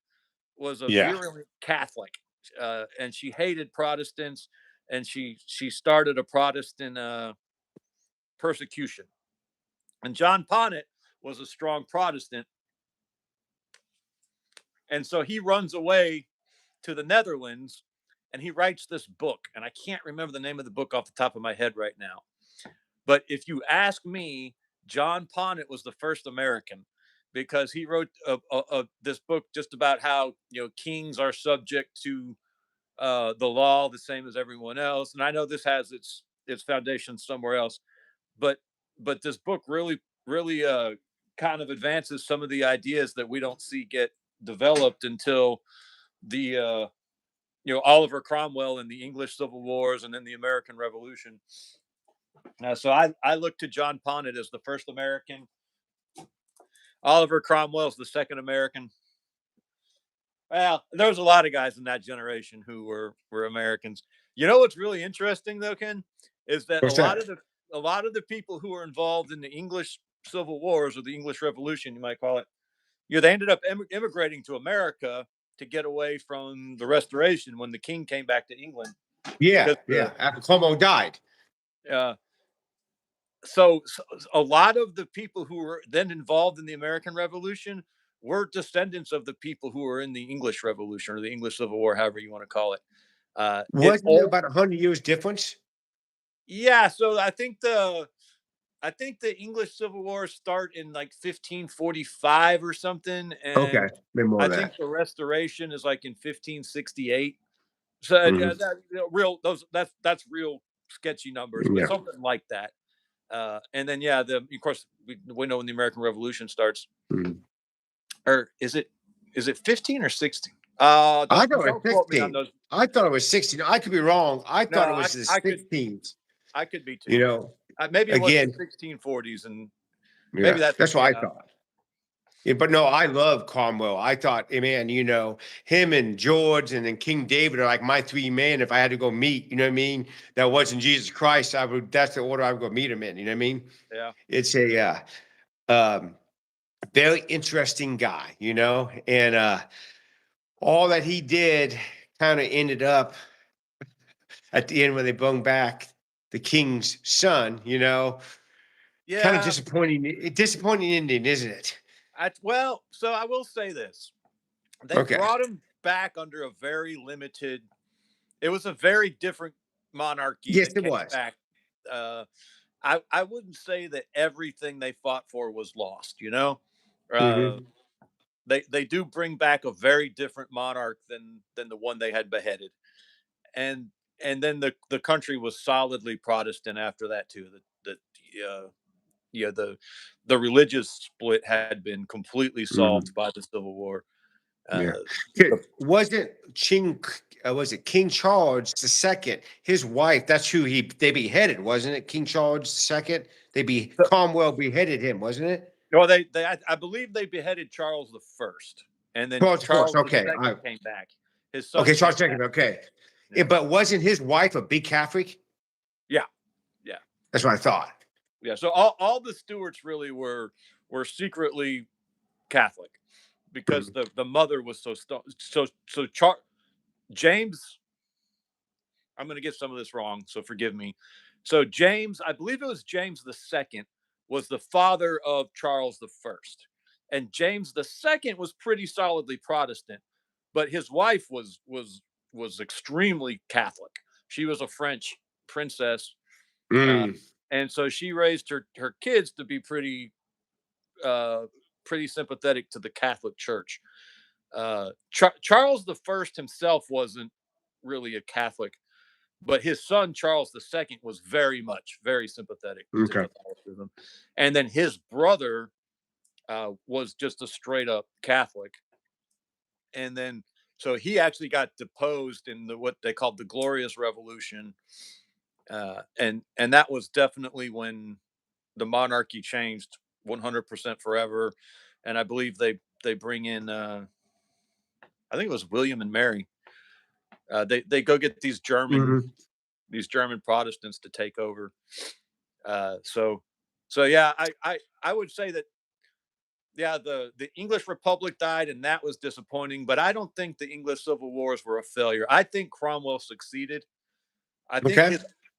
Yeah. virulent Catholic, and she hated Protestants, and she started a Protestant persecution. And John Ponnet was a strong Protestant, and so he runs away to the Netherlands, and he writes this book, and I can't remember the name of the book off the top of my head right now. But if you ask me, John Ponnet was the first American because he wrote this book just about how kings are subject to the law the same as everyone else. And I know this has its foundation somewhere else, but this book really kind of advances some of the ideas that we don't see get developed until the Oliver Cromwell and the English Civil Wars and then the American Revolution. So I look to John Ponnet as the first American. Oliver Cromwell's the second American. Well, there was a lot of guys in that generation who were Americans. You know what's really interesting though, Ken, is that What's that? a lot of the people who were involved in the English Civil Wars or the English Revolution, you might call it, they ended up immigrating to America to get away from the Restoration when the King came back to England. Yeah. Because Yeah. After Como died. uh, so a lot of the people who were then involved in the American Revolution were descendants of the people who were in the English Revolution or the English Civil War, however you want to call it. It Wasn't there all about 100 years difference? Yeah. So I think the English Civil War start in like 1545 or something, Okay. and Maybe more I of think that. the Restoration is like in 1568. So Hmm. real that's real sketchy numbers, but Yeah. something like that. And then yeah, of course we know when the American Revolution starts, Mhm. or is it 15 or 16? I Don't thought it don't was quote me on 16. those. I thought it was 16. I could be wrong. I No, thought it was the I could 16th. I could be too. You know, Maybe it was the again, 1640s, and maybe yeah, that's that's what I thought. Yeah, but no, I love Cromwell. I thought, man, him and George and then King David are like my three men. If I had to go meet, you know what I mean? That wasn't Jesus Christ. That's the order I would go meet him in. You know what I mean? yeah. It's a um, very interesting guy, and all that he did kind of ended up at the end when they brought back the king's son, kind of Yeah, disappointing ending, isn't it? well, so I will say this. They Okay. brought him back under a very limited. It was a very different monarchy Yes, that it came was. back. Uh, I wouldn't say that everything they fought for was lost. Uh, Hmm. they do bring back a very different monarch than the one they had beheaded, and then the country was solidly Protestant after that too. Uh, yeah, the religious split had been completely Hmm. solved by the Civil War. Yeah. Uh, Okay, the, wasn't was it King Charles the Second? His wife. That's who they beheaded, wasn't it? King Charles the Second. so, Cromwell beheaded him, wasn't it? Well, I believe they beheaded Charles the First, and then Charles Charles first. the Okay. Second came back. His son Okay. came Charles second. back. Okay. Yeah, But wasn't his wife a big Catholic? yeah, yeah, That's what I thought. yeah. So all the Stuarts really were secretly Catholic because Mhm. the mother was so James. I'm going to get some of this wrong, so forgive me. So James, I believe it was James the Second, was the father of Charles the First, and James the Second was pretty solidly Protestant, but his wife was extremely Catholic. She was a French princess, uh, Mm. and so she raised her kids to be uh, pretty sympathetic to the Catholic Church. Charles the First himself wasn't really a Catholic, but his son Charles the Second was very sympathetic to Okay. Catholicism, and then his brother was just a straight up Catholic, and then so he actually got deposed in what they called the Glorious Revolution, and that was definitely when the monarchy changed 100% forever, and I believe they bring in I think it was William and Mary. They go get Mhm. these German Protestants to take over. So yeah, I would say that yeah, the English Republic died, and that was disappointing. But I don't think the English Civil Wars were a failure. I think Cromwell succeeded. I think Okay.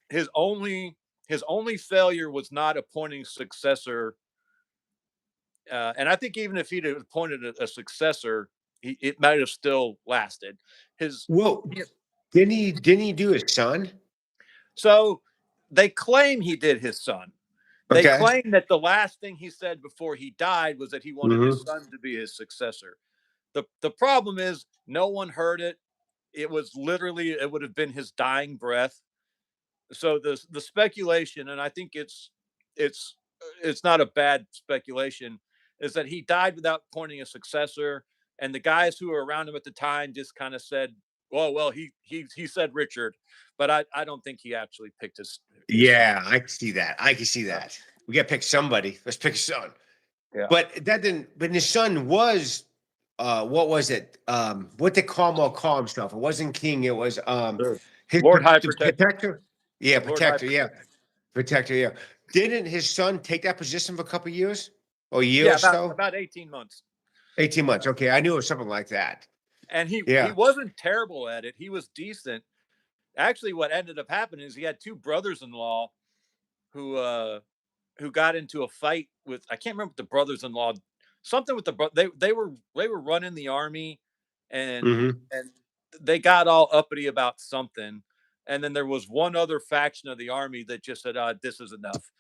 his only his only failure was not appointing successor. And I think even if he'd appointed a successor, it might have still lasted. His Well, he- didn't he do his son? so they claim he did his son. They Okay. claim that the last thing he said before he died was that he wanted his Hmm. son to be his successor. The problem is no one heard it. It was literally it would have been his dying breath. So the speculation, and I think it's it's not a bad speculation, is that he died without appointing a successor, and the guys who were around him at the time just kind of said, well, he said Richard, but I don't think he actually picked his son. Yeah, I can see that. I can see Yeah. that. We got to pick somebody. Let's pick a son. Yeah. But that didn't. But his son was, what was it? What did Cromwell call himself? It wasn't king. It was Sure. his Lord High the Protector. protector. Yeah, Lord High protector. Yeah, Protector. protector. Yeah. Didn't his son take that position for a couple of years or a year Yeah, or so? about 18 months. 18 months. Uh, Okay, I knew it was something like that. and he Yeah. wasn't terrible at it. He was decent. Actually, what ended up happening is he had two brothers-in-law who uh who got into a fight with I can't remember the brothers-in-law something with they were running the army and Hmm. and they got all uppity about something, and then there was one other faction of the army that just said this is enough,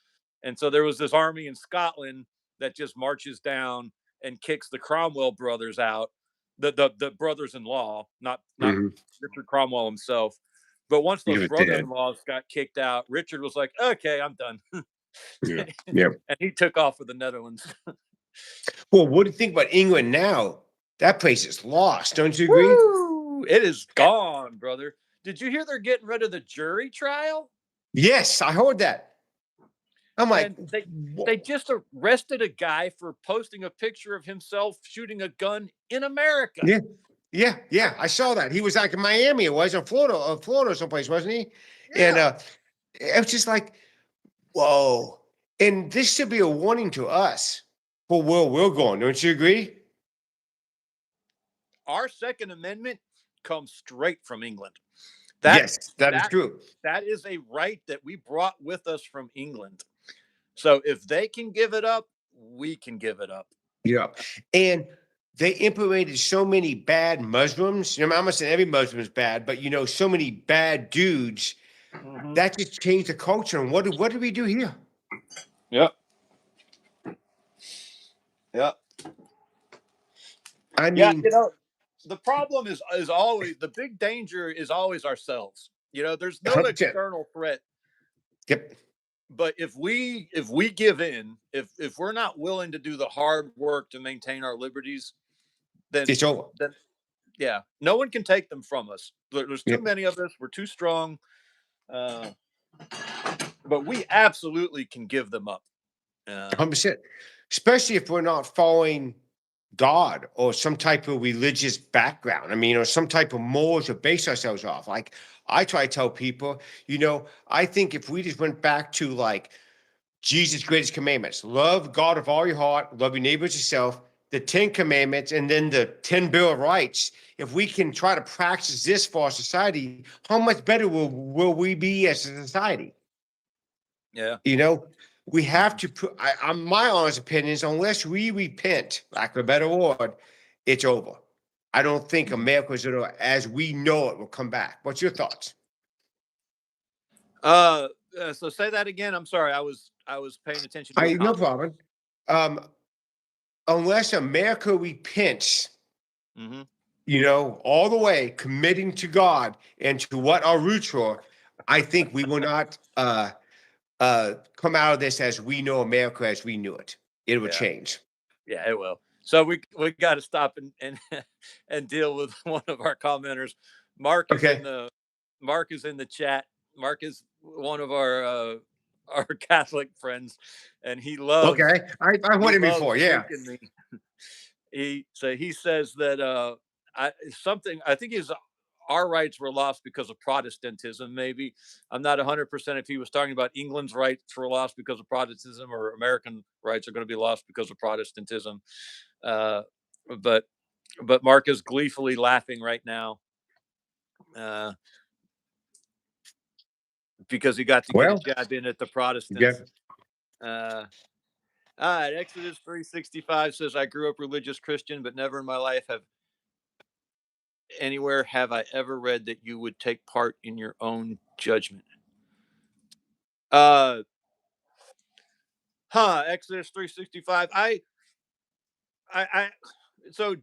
and so there was this army in Scotland that just marches down and kicks the Cromwell brothers out, the brothers-in-law, not Hmm. Richard Cromwell himself. But once He those was dead. brothers-in-laws got kicked out, Richard was like, "Okay, I'm done." Yeah. Yeah. And he took off for the Netherlands. Well, what do you think about England now? That place is lost. Don't you agree? Woo! It is gone, brother. Did you hear they're getting rid of the jury trial? Yes, I heard that. I'm like, And they just arrested a guy for posting a picture of himself shooting a gun in America. yeah, yeah, yeah. I saw that. He was like in Miami. It was in Florida, Florida someplace, wasn't he? And Yeah. it was just like, whoa. And this should be a warning to us for where we're going. Don't you agree? Our Second Amendment comes straight from England. That Yes, that is that true. that is a right that we brought with us from England. So if they can give it up, we can give it up. Yeah. And they implemented so many bad Muslims. You know, I'm not saying every Muslim is bad, but so many bad dudes Mhm. that just changed the culture. And what did we do here? Yep. Yep. I Yeah, mean, the problem is always the big danger is always ourselves. There's no 100%. external threat, Yep. but if we give in, if we're not willing to do the hard work to maintain our liberties, then It's over. then yeah, no one can take them from us. There's too Yep. many of us. We're too strong, uh, but we absolutely can give them up. Uh, 100%. especially if we're not following God or some type of religious background. I mean, or some type of morals to base ourselves off. Like I try to tell people, I think if we just went back to like Jesus' greatest commandments, love God of all your heart, love your neighbor as yourself, the 10 commandments, and then the 10 Bill of Rights. If we can try to practice this for our society, how much better will we be as a society? Yeah. We have to put, my honest opinion is, unless we repent, lack of a better word, it's over. I don't think America's, as we know it, will come back. What's your thoughts? So say that again. I'm sorry. I was paying attention to a No comment. problem. Unless America repents, all the way committing to God and to what our roots are, I think we will not come out of this as we know America as we knew it. It will change. Yeah, it will. So we got to stop and and deal with one of our commenters. Mark is in the chat. Mark is one of our Catholic friends, and he loves. Okay, I won him before. Yeah. Me. He says that I think his our rights were lost because of Protestantism. Maybe I'm not 100% if he was talking about England's rights were lost because of Protestantism, or American rights are going to be lost because of Protestantism. Uh, but Mark is gleefully laughing right now because he got to get a jab in at the Protestants. All right, Exodus 3:65 says, "I grew up religious Christian, but never in my life have I ever read that you would take part in your own judgment." Exodus 3:65. I so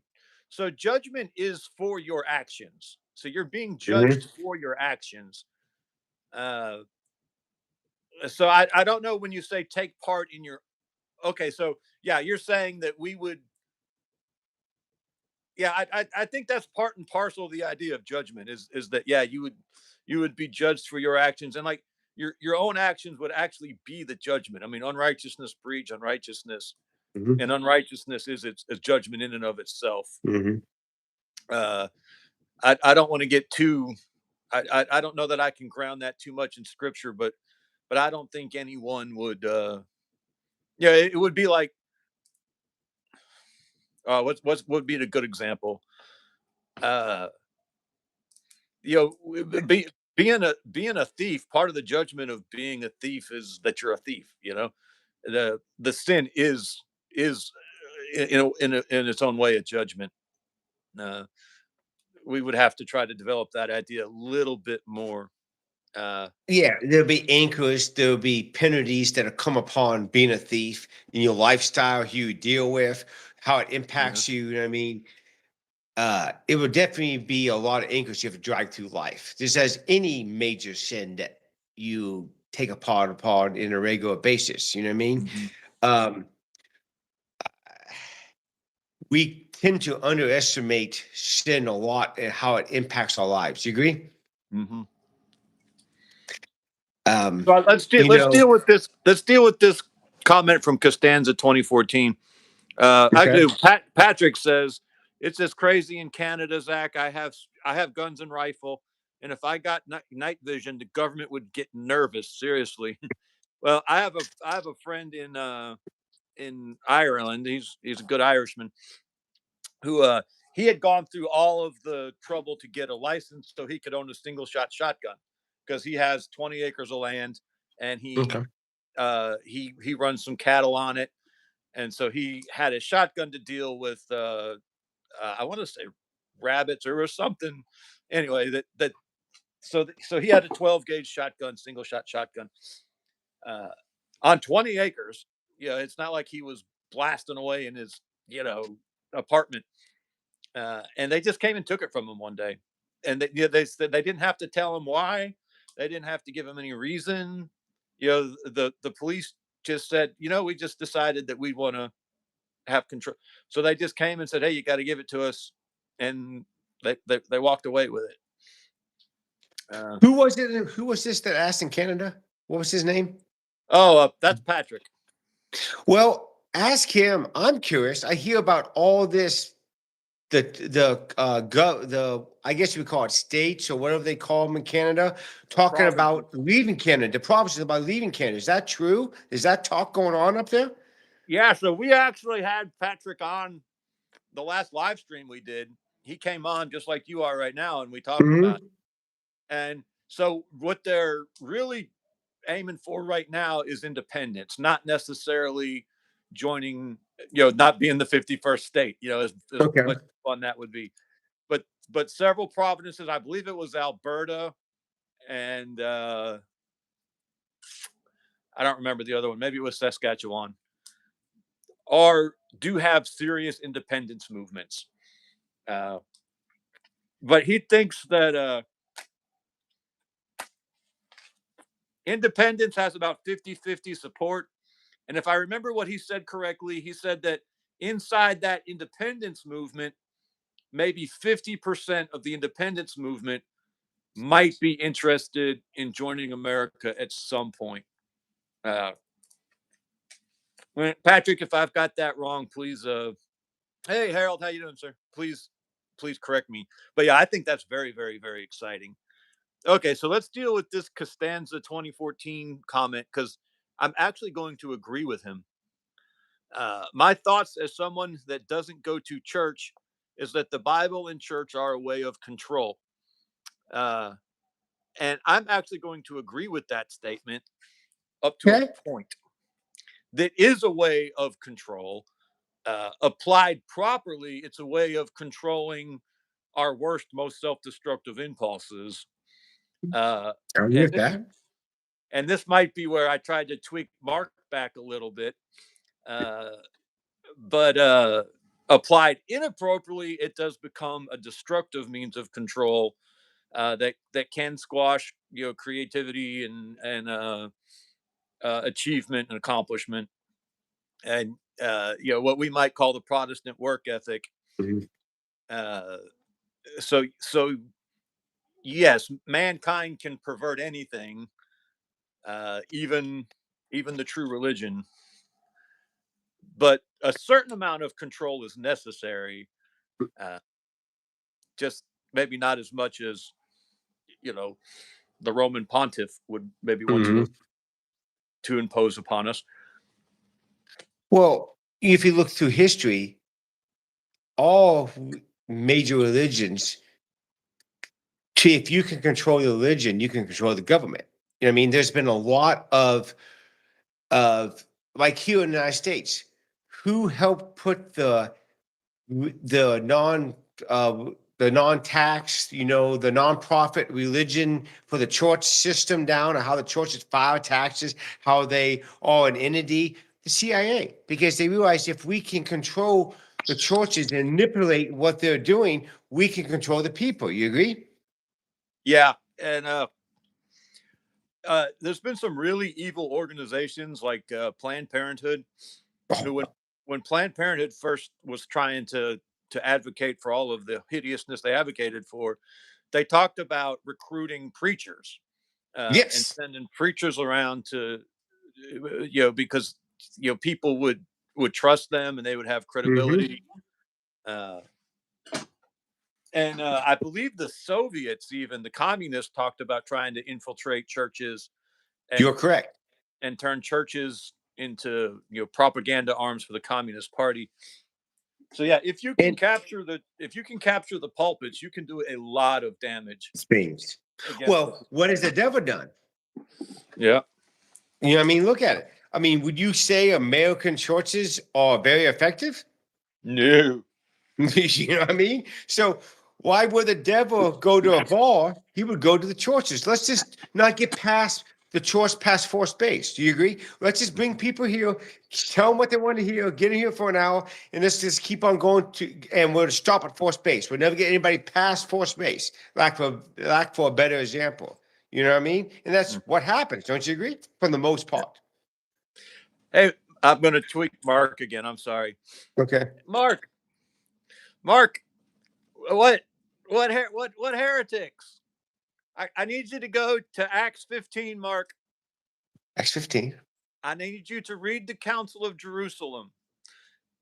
judgment is for your actions. So you're being judged for your actions. So I don't know when you say take part in your. Okay, so yeah, you're saying that we would. Yeah, I think that's part and parcel of the idea of judgment is that you would be judged for your actions, and like your own actions would actually be the judgment. I mean, unrighteousness breeds unrighteousness, and unrighteousness is its judgment in and of itself. I don't want to get too. I don't know that I can ground that too much in scripture, but I don't think anyone would. Yeah, it would be like. What would be a good example? Being a thief. Part of the judgment of being a thief is that you're a thief. The sin is in its own way a judgment. We would have to try to develop that idea a little bit more. Yeah, there'll be anchors, there'll be penalties that will come upon being a thief in your lifestyle, who you deal with, how it impacts you. You know what I mean? It would definitely be a lot of anchors you have to drag through life. Just as any major sin that you take apart in a regular basis. You know what I mean? We tend to underestimate sin a lot and how it impacts our lives. You agree? So let's deal with this. Let's deal with this comment from Costanza 2014. Actually, Patrick says it's as crazy in Canada, Zach. I have guns and rifle, and if I got night vision, the government would get nervous. Seriously. Well, I have a friend in Ireland. He's a good Irishman who he had gone through all of the trouble to get a license so he could own a single shot shotgun because he has 20 acres of land and he runs some cattle on it, and so he had a shotgun to deal with I want to say rabbits or something. Anyway, so he had a 12 gauge shotgun, single shot shotgun, on 20 acres. It's not like he was blasting away in his apartment. And they just came and took it from him one day, and they said they didn't have to tell him why. They didn't have to give him any reason. The police just said, we just decided that we want to have control. So they just came and said, "Hey, you got to give it to us," and they walked away with it. Who was it? Who was this that asked in Canada? What was his name? Oh, that's Patrick. Well, ask him. I'm curious. I hear about all this. The I guess we call it states or whatever they call them in Canada, talking Provinces. about leaving Canada. The provinces about leaving Canada. Is that true? Is that talk going on up there? Yeah, so we actually had Patrick on the last live stream we did. He came on just like you are right now, and we talked about it. Hmm. And so what they're really aiming for right now is independence, not necessarily joining, not being the 51st state, as Okay. much fun that would be. But several provinces, I believe it was Alberta and I don't remember the other one. Maybe it was Saskatchewan, do have serious independence movements. Uh, but he thinks that independence has about 50-50 support. And if I remember what he said correctly, he said that inside that independence movement, maybe 50% of the independence movement might be interested in joining America at some point. Uh, Patrick, if I've got that wrong, please. Hey, Harold, how you doing, sir? Please correct me. But yeah, I think that's very, very, very exciting. Okay, so let's deal with this Costanza 2014 comment because I'm actually going to agree with him. My thoughts as someone that doesn't go to church is that the Bible and church are a way of control. Uh, and I'm actually going to agree with that statement up to Okay. a point. That is a way of control. Applied properly, it's a way of controlling our worst, most self destructive impulses. Uh, I agree and with this that. and this might be where I tried to tweak Mark back a little bit. Uh, but applied inappropriately, it does become a destructive means of control that can squash creativity and achievement and accomplishment, and what we might call the Protestant work ethic. Mhm. Uh, so yes, mankind can pervert anything, even the true religion, but a certain amount of control is necessary. Uh, just maybe not as much as you know the Roman pontiff would maybe want Mhm. to impose upon us. Well, if you look through history, all major religions, if you can control the religion, you can control the government. You know what I mean? There's been a lot of like here in the United States, who helped put the non uh, the non-tax, the non-profit religion for the church system down, or how the churches file taxes, how they are an entity, the CIA, because they realized if we can control the churches and manipulate what they're doing, we can control the people. You agree? Yeah, and there's been some really evil organizations like Planned Parenthood, who when Planned Parenthood first was trying to advocate for all of the hideousness they advocated for, they talked about recruiting preachers and Yes. sending preachers around to because people would trust them and they would have Hmm. credibility. Uh, and I believe the Soviets, even the communists, talked about trying to infiltrate churches You're and correct. turn churches into propaganda arms for the Communist Party. So yeah, And if you can capture the pulpits, you can do a lot of damage Spain. against the Well, what has the devil done? yeah. You know what I mean? Look at it. I mean, would you say American churches are very effective? No. You know what I mean? So why would the devil go to a bar? He would go to the churches. Let's just not get past the church past forced base. Do you agree? Let's just bring people here, tell them what they want to hear, get in here for an hour, and let's just keep on going to, and we'll stop at forced base. We'll never get anybody past forced base, lack for a better example. You know what I mean? And that's what happens. Don't you agree? For the most part. Hey, I'm going to tweak Mark again. I'm sorry, Okay. Mark. Mark, what heretics? I need you to go to Acts 15, Mark. X 15. I need you to read the Council of Jerusalem.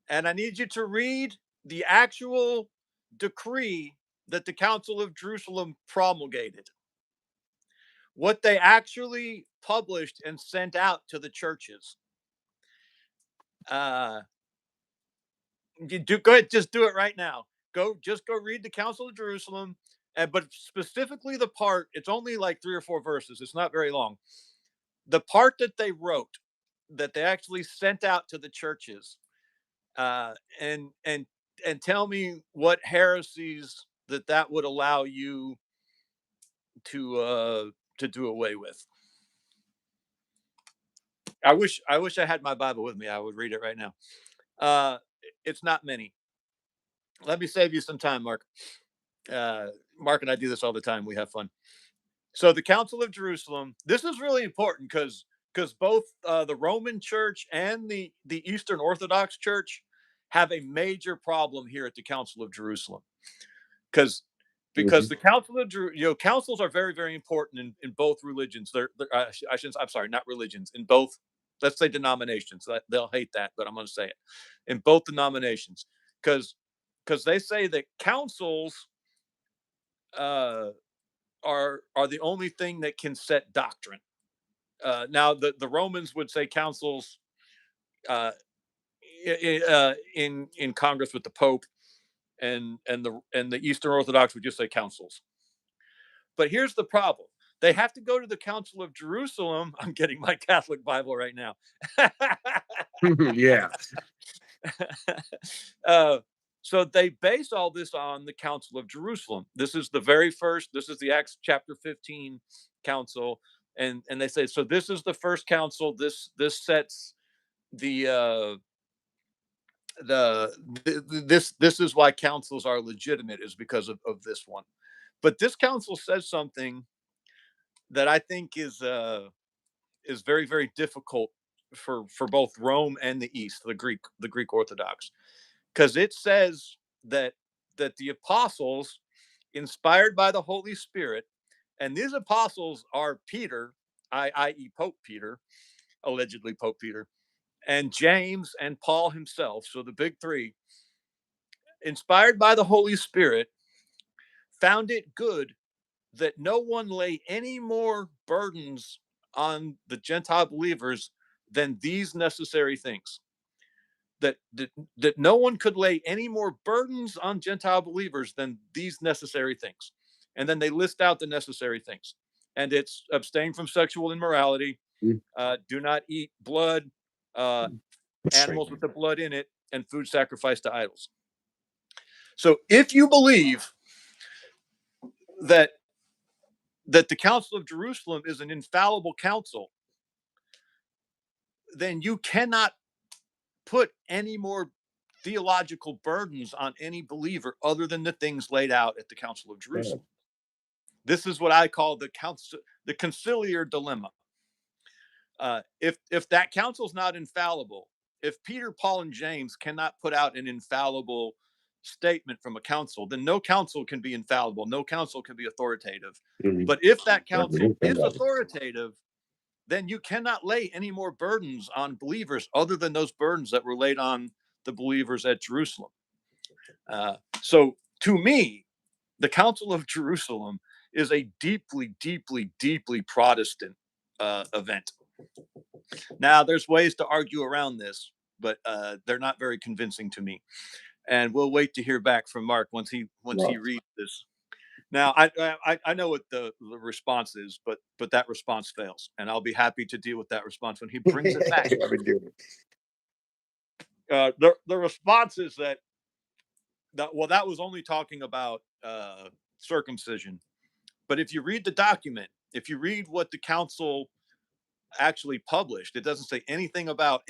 And I need you to read the actual decree that the Council of Jerusalem promulgated, what they actually published and sent out to the churches. Go ahead, just do it right now. Just go read the Council of Jerusalem, but specifically the part. It's only like 3 or 4 verses. It's not very long. The part that they wrote, that they actually sent out to the churches, uh, and and and tell me what heresies that would allow you to do away with. I wish I had my Bible with me. I would read it right now. Uh, it's not many. Let me save you some time, Mark. Mark and I do this all the time. We have fun. So the Council of Jerusalem. This is really important because both the Roman Church and the Eastern Orthodox Church have a major problem here at the Council of Jerusalem. Because the Council of councils are very, very important in both religions. They're I shouldn't. I'm sorry, not religions. In both, let's say denominations. They'll hate that, but I'm going to say it. In both denominations, because they say that councils uh, are the only thing that can set doctrine. Now, the Romans would say councils uh, in Congress with the Pope, and the Eastern Orthodox would just say councils. But here's the problem: they have to go to the Council of Jerusalem. I'm getting my Catholic Bible right now. Yeah. uh, so they base all this on the Council of Jerusalem. This is the very first. This is the Acts chapter 15 council, and they say so. This is the first council. This sets the this is why councils are legitimate, is because of this one. But this council says something that I think is very, very difficult for both Rome and the East, the Greek Orthodox, because it says that the apostles, inspired by the Holy Spirit, and these apostles are Peter, i.e. Pope Peter, allegedly Pope Peter, and James and Paul himself, so the big three, inspired by the Holy Spirit, found it good that no one lay any more burdens on the Gentile believers than these necessary things. That no one could lay any more burdens on Gentile believers than these necessary things. And then they list out the necessary things. And it's abstain from sexual immorality, do not eat blood, animals with the blood in it, and food sacrificed to idols. So if you believe that the Council of Jerusalem is an infallible council, then you cannot put any more theological burdens on any believer other than the things laid out at the Council of Jerusalem. This is what I call the conciliar dilemma. If that council is not infallible, if Peter, Paul, and James cannot put out an infallible statement from a council, then no council can be infallible. No council can be authoritative. But if that council is authoritative, then you cannot lay any more burdens on believers other than those burdens that were laid on the believers at Jerusalem. So to me, the Council of Jerusalem is a deeply, deeply, deeply Protestant event. Now, there's ways to argue around this, but they're not very convincing to me. And we'll wait to hear back from Mark once he reads this. Now, I know what the response is, but that response fails, and I'll be happy to deal with that response when he brings it back. The response is that that was only talking about circumcision. But if you read the document, if you read what the council actually published, it doesn't say anything about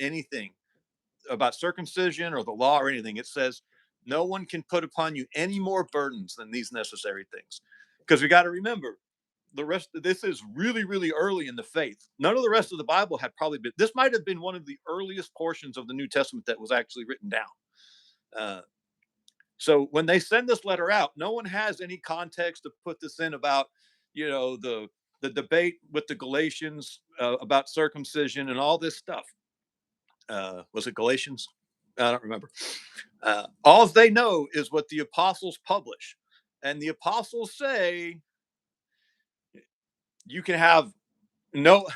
circumcision or the law or anything. It says no one can put upon you any more burdens than these necessary things. Because we got to remember, the rest of this is really, really early in the faith. None of the rest of the Bible had probably been. This might have been one of the earliest portions of the New Testament that was actually written down. So when they send this letter out, no one has any context to put this in about, the debate with the Galatians about circumcision and all this stuff. Was it Galatians? I don't remember. All they know is what the apostles publish, and the apostles say you can have no.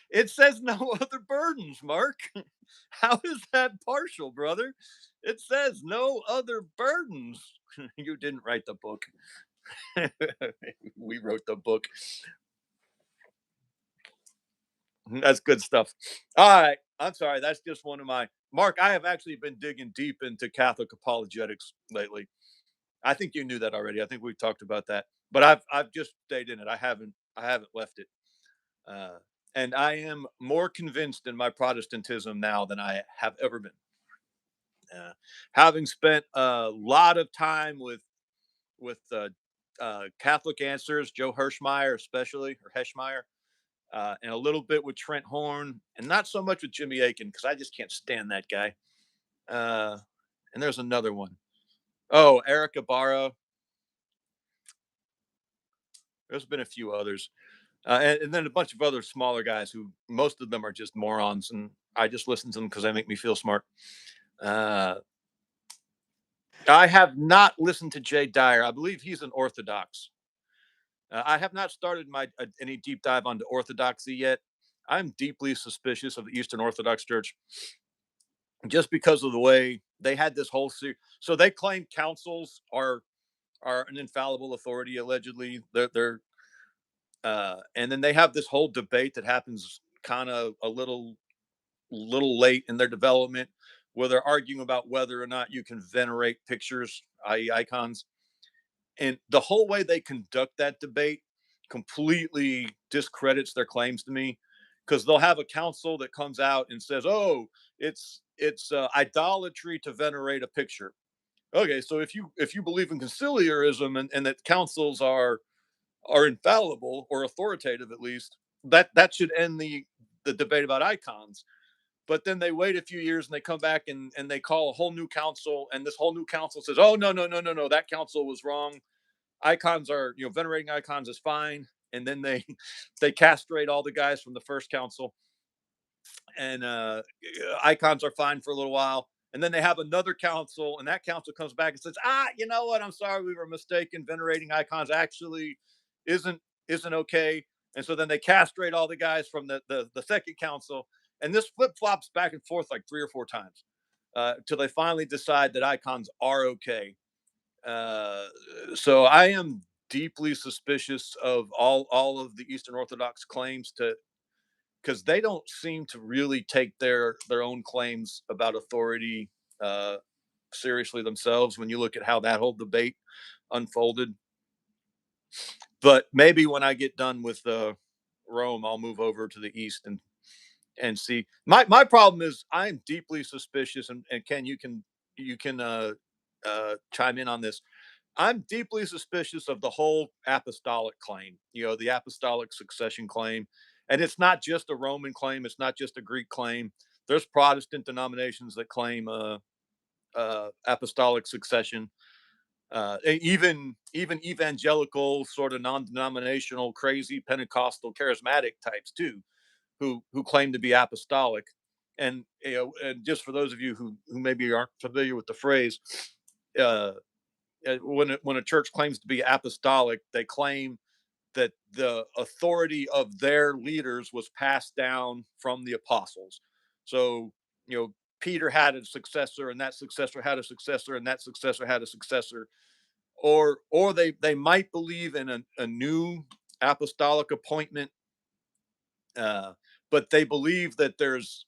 It says no other burdens, Mark. How is that partial, brother? It says no other burdens. You didn't write the book. We wrote the book. That's good stuff. All right. I'm sorry. That's just one of my Mark. I have actually been digging deep into Catholic apologetics lately. I think you knew that already. I think we talked about that, but I've just stayed in it. I haven't left it. Uh, and I am more convinced in my Protestantism now than I have ever been. Uh, Having spent a lot of time with Catholic Answers, Joe Hirschmeyer especially, or Heschmeyer, and a little bit with Trent Horn, and not so much with Jimmy Aiken because I just can't stand that guy. Uh, and there's another one. Oh, Eric Ibarra. There's been a few others, and then a bunch of other smaller guys who most of them are just morons, and I just listen to them because they make me feel smart. Uh, I have not listened to Jay Dyer. I believe he's an Orthodox. I have not started my any deep dive onto Orthodoxy yet. I'm deeply suspicious of the Eastern Orthodox Church just because of the way they had this whole series. So they claim councils are an infallible authority allegedly. And then they have this whole debate that happens kind of a little late in their development, where they're arguing about whether or not you can venerate pictures, i.e., icons. And the whole way they conduct that debate completely discredits their claims to me, because they'll have a council that comes out and says, "Oh, it's idolatry to venerate a picture." Okay, so if you believe in conciliarism, and that councils are infallible or authoritative at least, that should end the debate about icons. But then they wait a few years and they come back and they call a whole new council, and this whole new council says, "Oh, no, no, no, no, no, that council was wrong. Icons are, venerating icons is fine." And then they they castrate all the guys from the first council, and icons are fine for a little while. And then they have another council, and that council comes back and says, you know what, I'm sorry, we were mistaken, venerating icons actually isn't isn't okay. And so then they castrate all the guys from the second council, and this flip-flops back and forth like 3 or 4 times, till they finally decide that icons are okay. uh, so I am deeply suspicious of all of the Eastern Orthodox claims, to because they don't seem to really take their own claims about authority uh, seriously themselves. When you look at how that whole debate unfolded, but maybe when I get done with Rome, I'll move over to the East and see. My problem is I'm deeply suspicious, and Ken, you can chime in on this. I'm deeply suspicious of the whole apostolic claim, the apostolic succession claim. And it's not just a Roman claim, it's not just a Greek claim. There's Protestant denominations that claim apostolic succession. Even evangelical, sort of non-denominational, crazy Pentecostal charismatic types too, who claim to be apostolic. And and just for those of you who maybe aren't familiar with the phrase, uh, when a church claims to be apostolic, they claim that the authority of their leaders was passed down from the apostles. So, Peter had a successor, and that successor had a successor, and that successor had a successor. Or they might believe in a new apostolic appointment, uh, but they believe that there's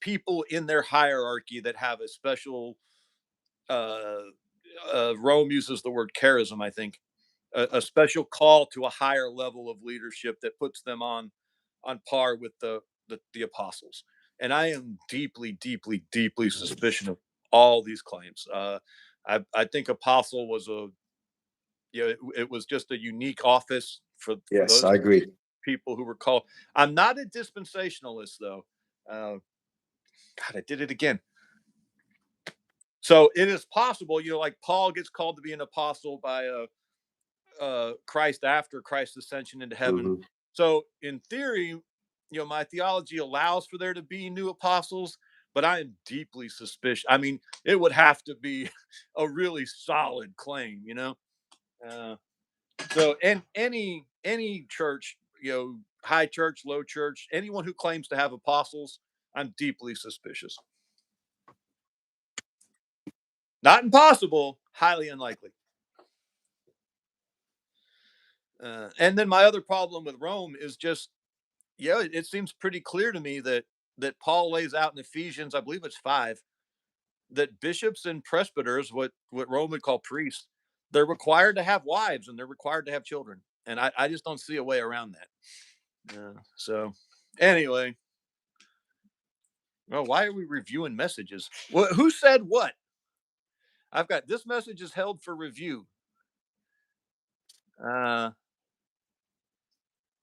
people in their hierarchy that have a special, uh, Rome uses the word charism, I think, a special call to a higher level of leadership that puts them on par with the apostles. And I am deeply, deeply, deeply suspicious of all these claims. I think apostle was it was just a unique office for Yes, those I agree. people who were called. I'm not a dispensationalist though. Uh, God, I did it again. So it is possible, like Paul gets called to be an apostle by Christ after Christ's ascension into heaven. Hmm. So in theory, my theology allows for there to be new apostles, but I am deeply suspicious. I mean, it would have to be a really solid claim, you know. Uh, so, and any church, you know, high church, low church, anyone who claims to have apostles, I'm deeply suspicious. Not impossible, highly unlikely. And then my other problem with Rome is just, yeah, it seems pretty clear to me that Paul lays out in Ephesians, I believe it's 5, that bishops and presbyters, what Rome would call priests, they're required to have wives and they're required to have children, and I just don't see a way around that. So, anyway, well, why are we reviewing messages? Who said what? I've got this message is held for review. Uh,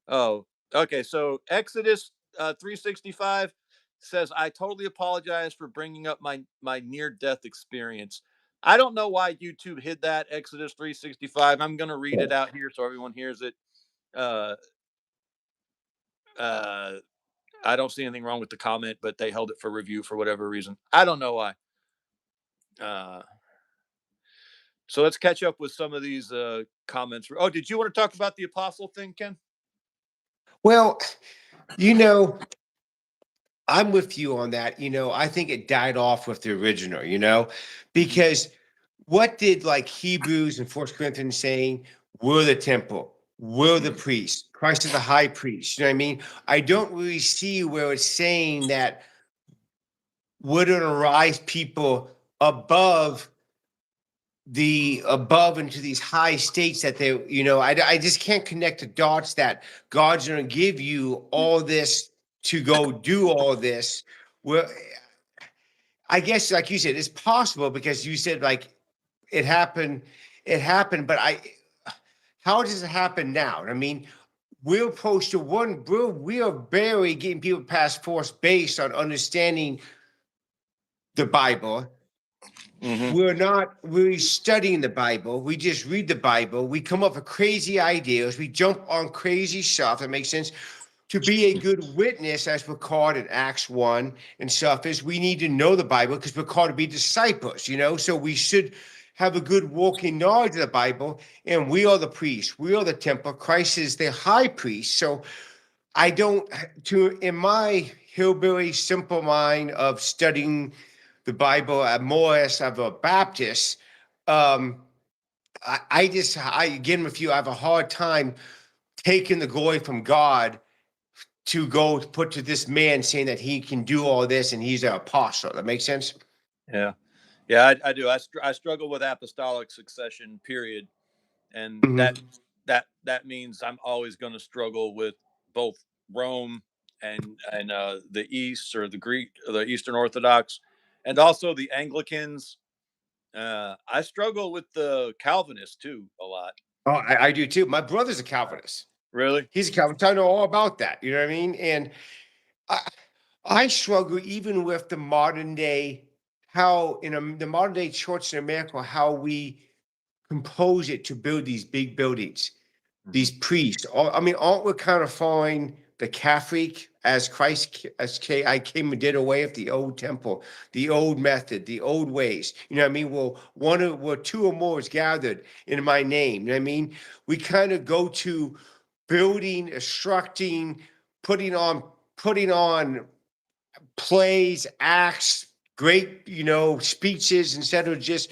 Oh, okay. So Exodus 365 says, "I totally apologize for bringing up my near death experience." I don't know why YouTube hid that Exodus 365. I'm going to read it out here so everyone hears it. Uh, uh, I don't see anything wrong with the comment, but they held it for review for whatever reason. I don't know why. Uh, so let's catch up with some of these comments. Oh, did you want to talk about the apostle thing, Ken? Well, you know, I'm with you on that. I think it died off with the original, because what did like Hebrews and First Corinthians saying, we're the temple, we're the priest, Christ is the high priest. You know what I mean? I don't really see where it's saying that we're going to rise people above into these high states that I just can't connect the dots that God's going to give you all this to go do all this. Well, I guess like you said, it's possible because you said like it happened, but how does it happen now? I mean, we're supposed to we are barely getting people past force based on understanding the Bible. We're not really studying the Bible. We just read the Bible. We come up with crazy ideas. We jump on crazy stuff. That makes sense. To be a good witness, as we're called in Acts 1 and stuff, is we need to know the Bible because we're called to be disciples, So we should have a good walking knowledge of the Bible. And we are the priests. We are the temple. Christ is the high priest. So in my hillbilly simple mind of studying the Bible, more or less of a Baptist, again with you, I have a hard time taking the glory from God to go put to this man saying that he can do all this and he's an apostle. That makes sense? Yeah. Yeah, I do. I struggle with apostolic succession, period. And that means I'm always going to struggle with both Rome and the East, or the Greek, or the Eastern Orthodox, and also the Anglicans. I struggle with the Calvinists too a lot. Oh, I do too. My brother's a Calvinist. Really? He's a Calvinist. I know all about that. You know what I mean? And I struggle even with the modern day, how the modern day church in America, how we compose it to build these big buildings, these priests. Aren't we kind of following the Catholic as Christ, I came and did away with the old temple, the old method, the old ways. You know what I mean? Well, two or more is gathered in my name. You know what I mean? We kind of go to building, instructing, putting on plays, acts, great, speeches instead of just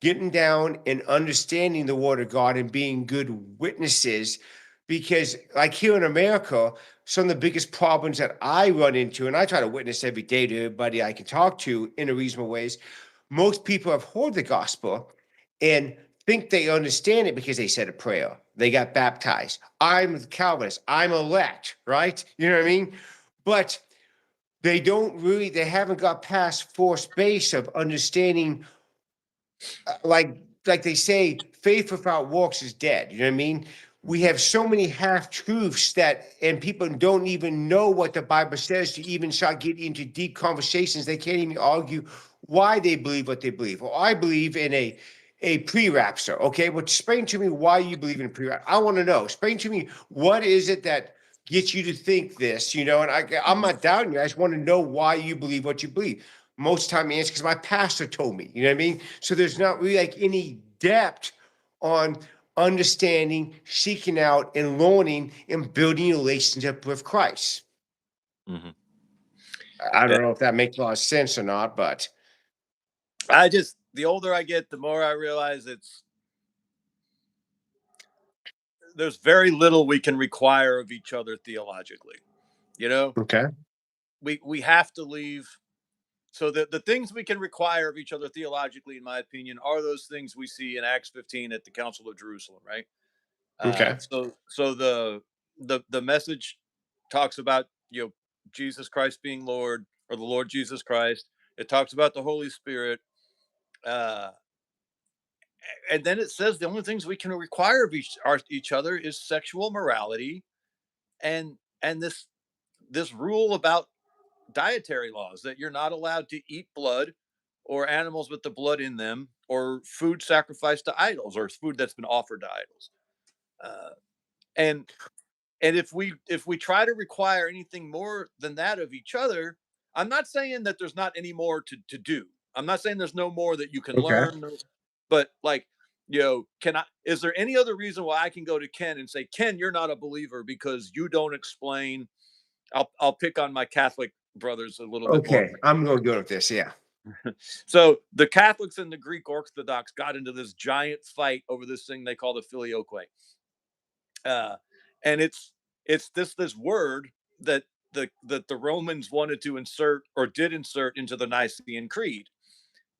getting down and understanding the word of God and being good witnesses. Because like here in America, some of the biggest problems that I run into, and I try to witness every day to everybody I can talk to in a reasonable ways, most people have heard the gospel and think they understand it because they said a prayer. They got baptized. I'm a Calvinist. I'm elect, right? You know what I mean? But they haven't got past force base of understanding, like they say, faith without works is dead. You know what I mean? We have so many half-truths and people don't even know what the Bible says to even start getting into deep conversations. They can't even argue why they believe what they believe. Well, I believe in a pre-rapture. Okay, well, explain to me why you believe in pre-rapture. I want to know. Explain to me what is it that get you to think this, and I'm not doubting you. I just want to know why you believe what you believe. Most time the answer because my pastor told me, you know what I mean? So there's not really like any depth on understanding, seeking out, and learning and building a relationship with Christ. Mm-hmm. I don't know if that makes a lot of sense or not, but the older I get, the more I realize there's very little we can require of each other theologically. okay. We have to leave. So the things we can require of each other theologically, in my opinion, are those things we see in Acts 15 at the Council of Jerusalem, right? Okay. So the message talks about Jesus Christ being Lord, or the Lord Jesus Christ. It talks about the Holy Spirit, and then it says the only things we can require of each other is sexual morality, and this rule about dietary laws, that you're not allowed to eat blood or animals with the blood in them, or food sacrificed to idols, or food that's been offered to idols. Uh, and if we try to require anything more than that of each other, I'm not saying that there's not any more to do. I'm not saying there's no more that you can Okay. learn, but like, is there any other reason why I can go to Ken and say, Ken, you're not a believer because you don't explain. I'll pick on my Catholic brothers a little bit more. Okay. I'm going to go with this. Yeah. So the Catholics and the Greek Orthodox got into this giant fight over this thing they call the filioque. And it's this word that the Romans wanted to insert, or did insert, into the Nicene Creed.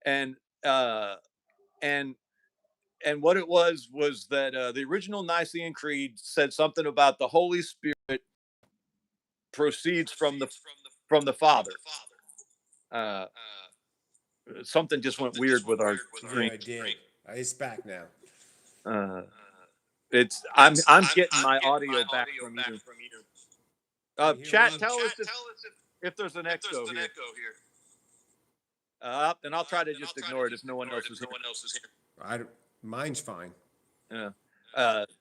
And and what it was that the original Nicene Creed said something about the Holy Spirit proceeds from the Father. Something just went weird with our screen. Yeah, I did. It's back now. I'm getting my audio back from you. Chat, tell us if there's an echo here. And I'll try to just ignore it if no one else is here. Mine's fine. Yeah.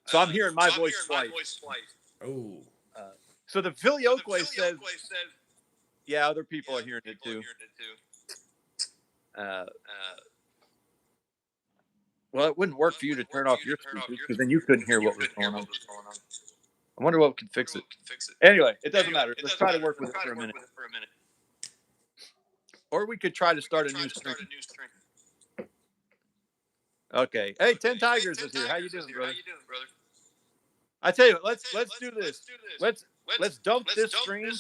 So I'm hearing my voice twice. Oh. So the filioque says, yeah, other people are hearing it too. Well, it wouldn't work for you to turn off your speakers, because then you couldn't hear what was going on. I wonder what could fix it. Anyway, it doesn't matter. Let's try to work with it for a minute. Or we could try to start a new stream. Okay. Hey, 10 Tigers is here. How you doing, brother? I tell you what, let's do this. Let's dump this stream,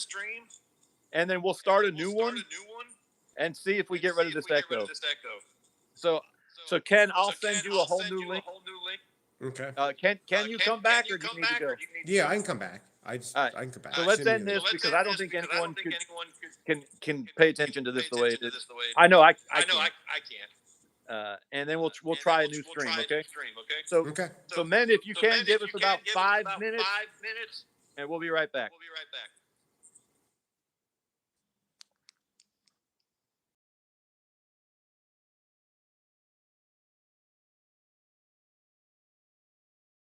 and then we'll start a new one and see if we get rid of this echo. So Ken, I'll send you a whole new link. Okay. Can you come back, or do you need to go? Yeah, I can come back. I can come back. So let's end this, because I don't think anyone can pay attention to this the way it is. I know I can't. And then we'll try a new stream, okay? So men, if you can, give us about 5 minutes, and we'll be right back.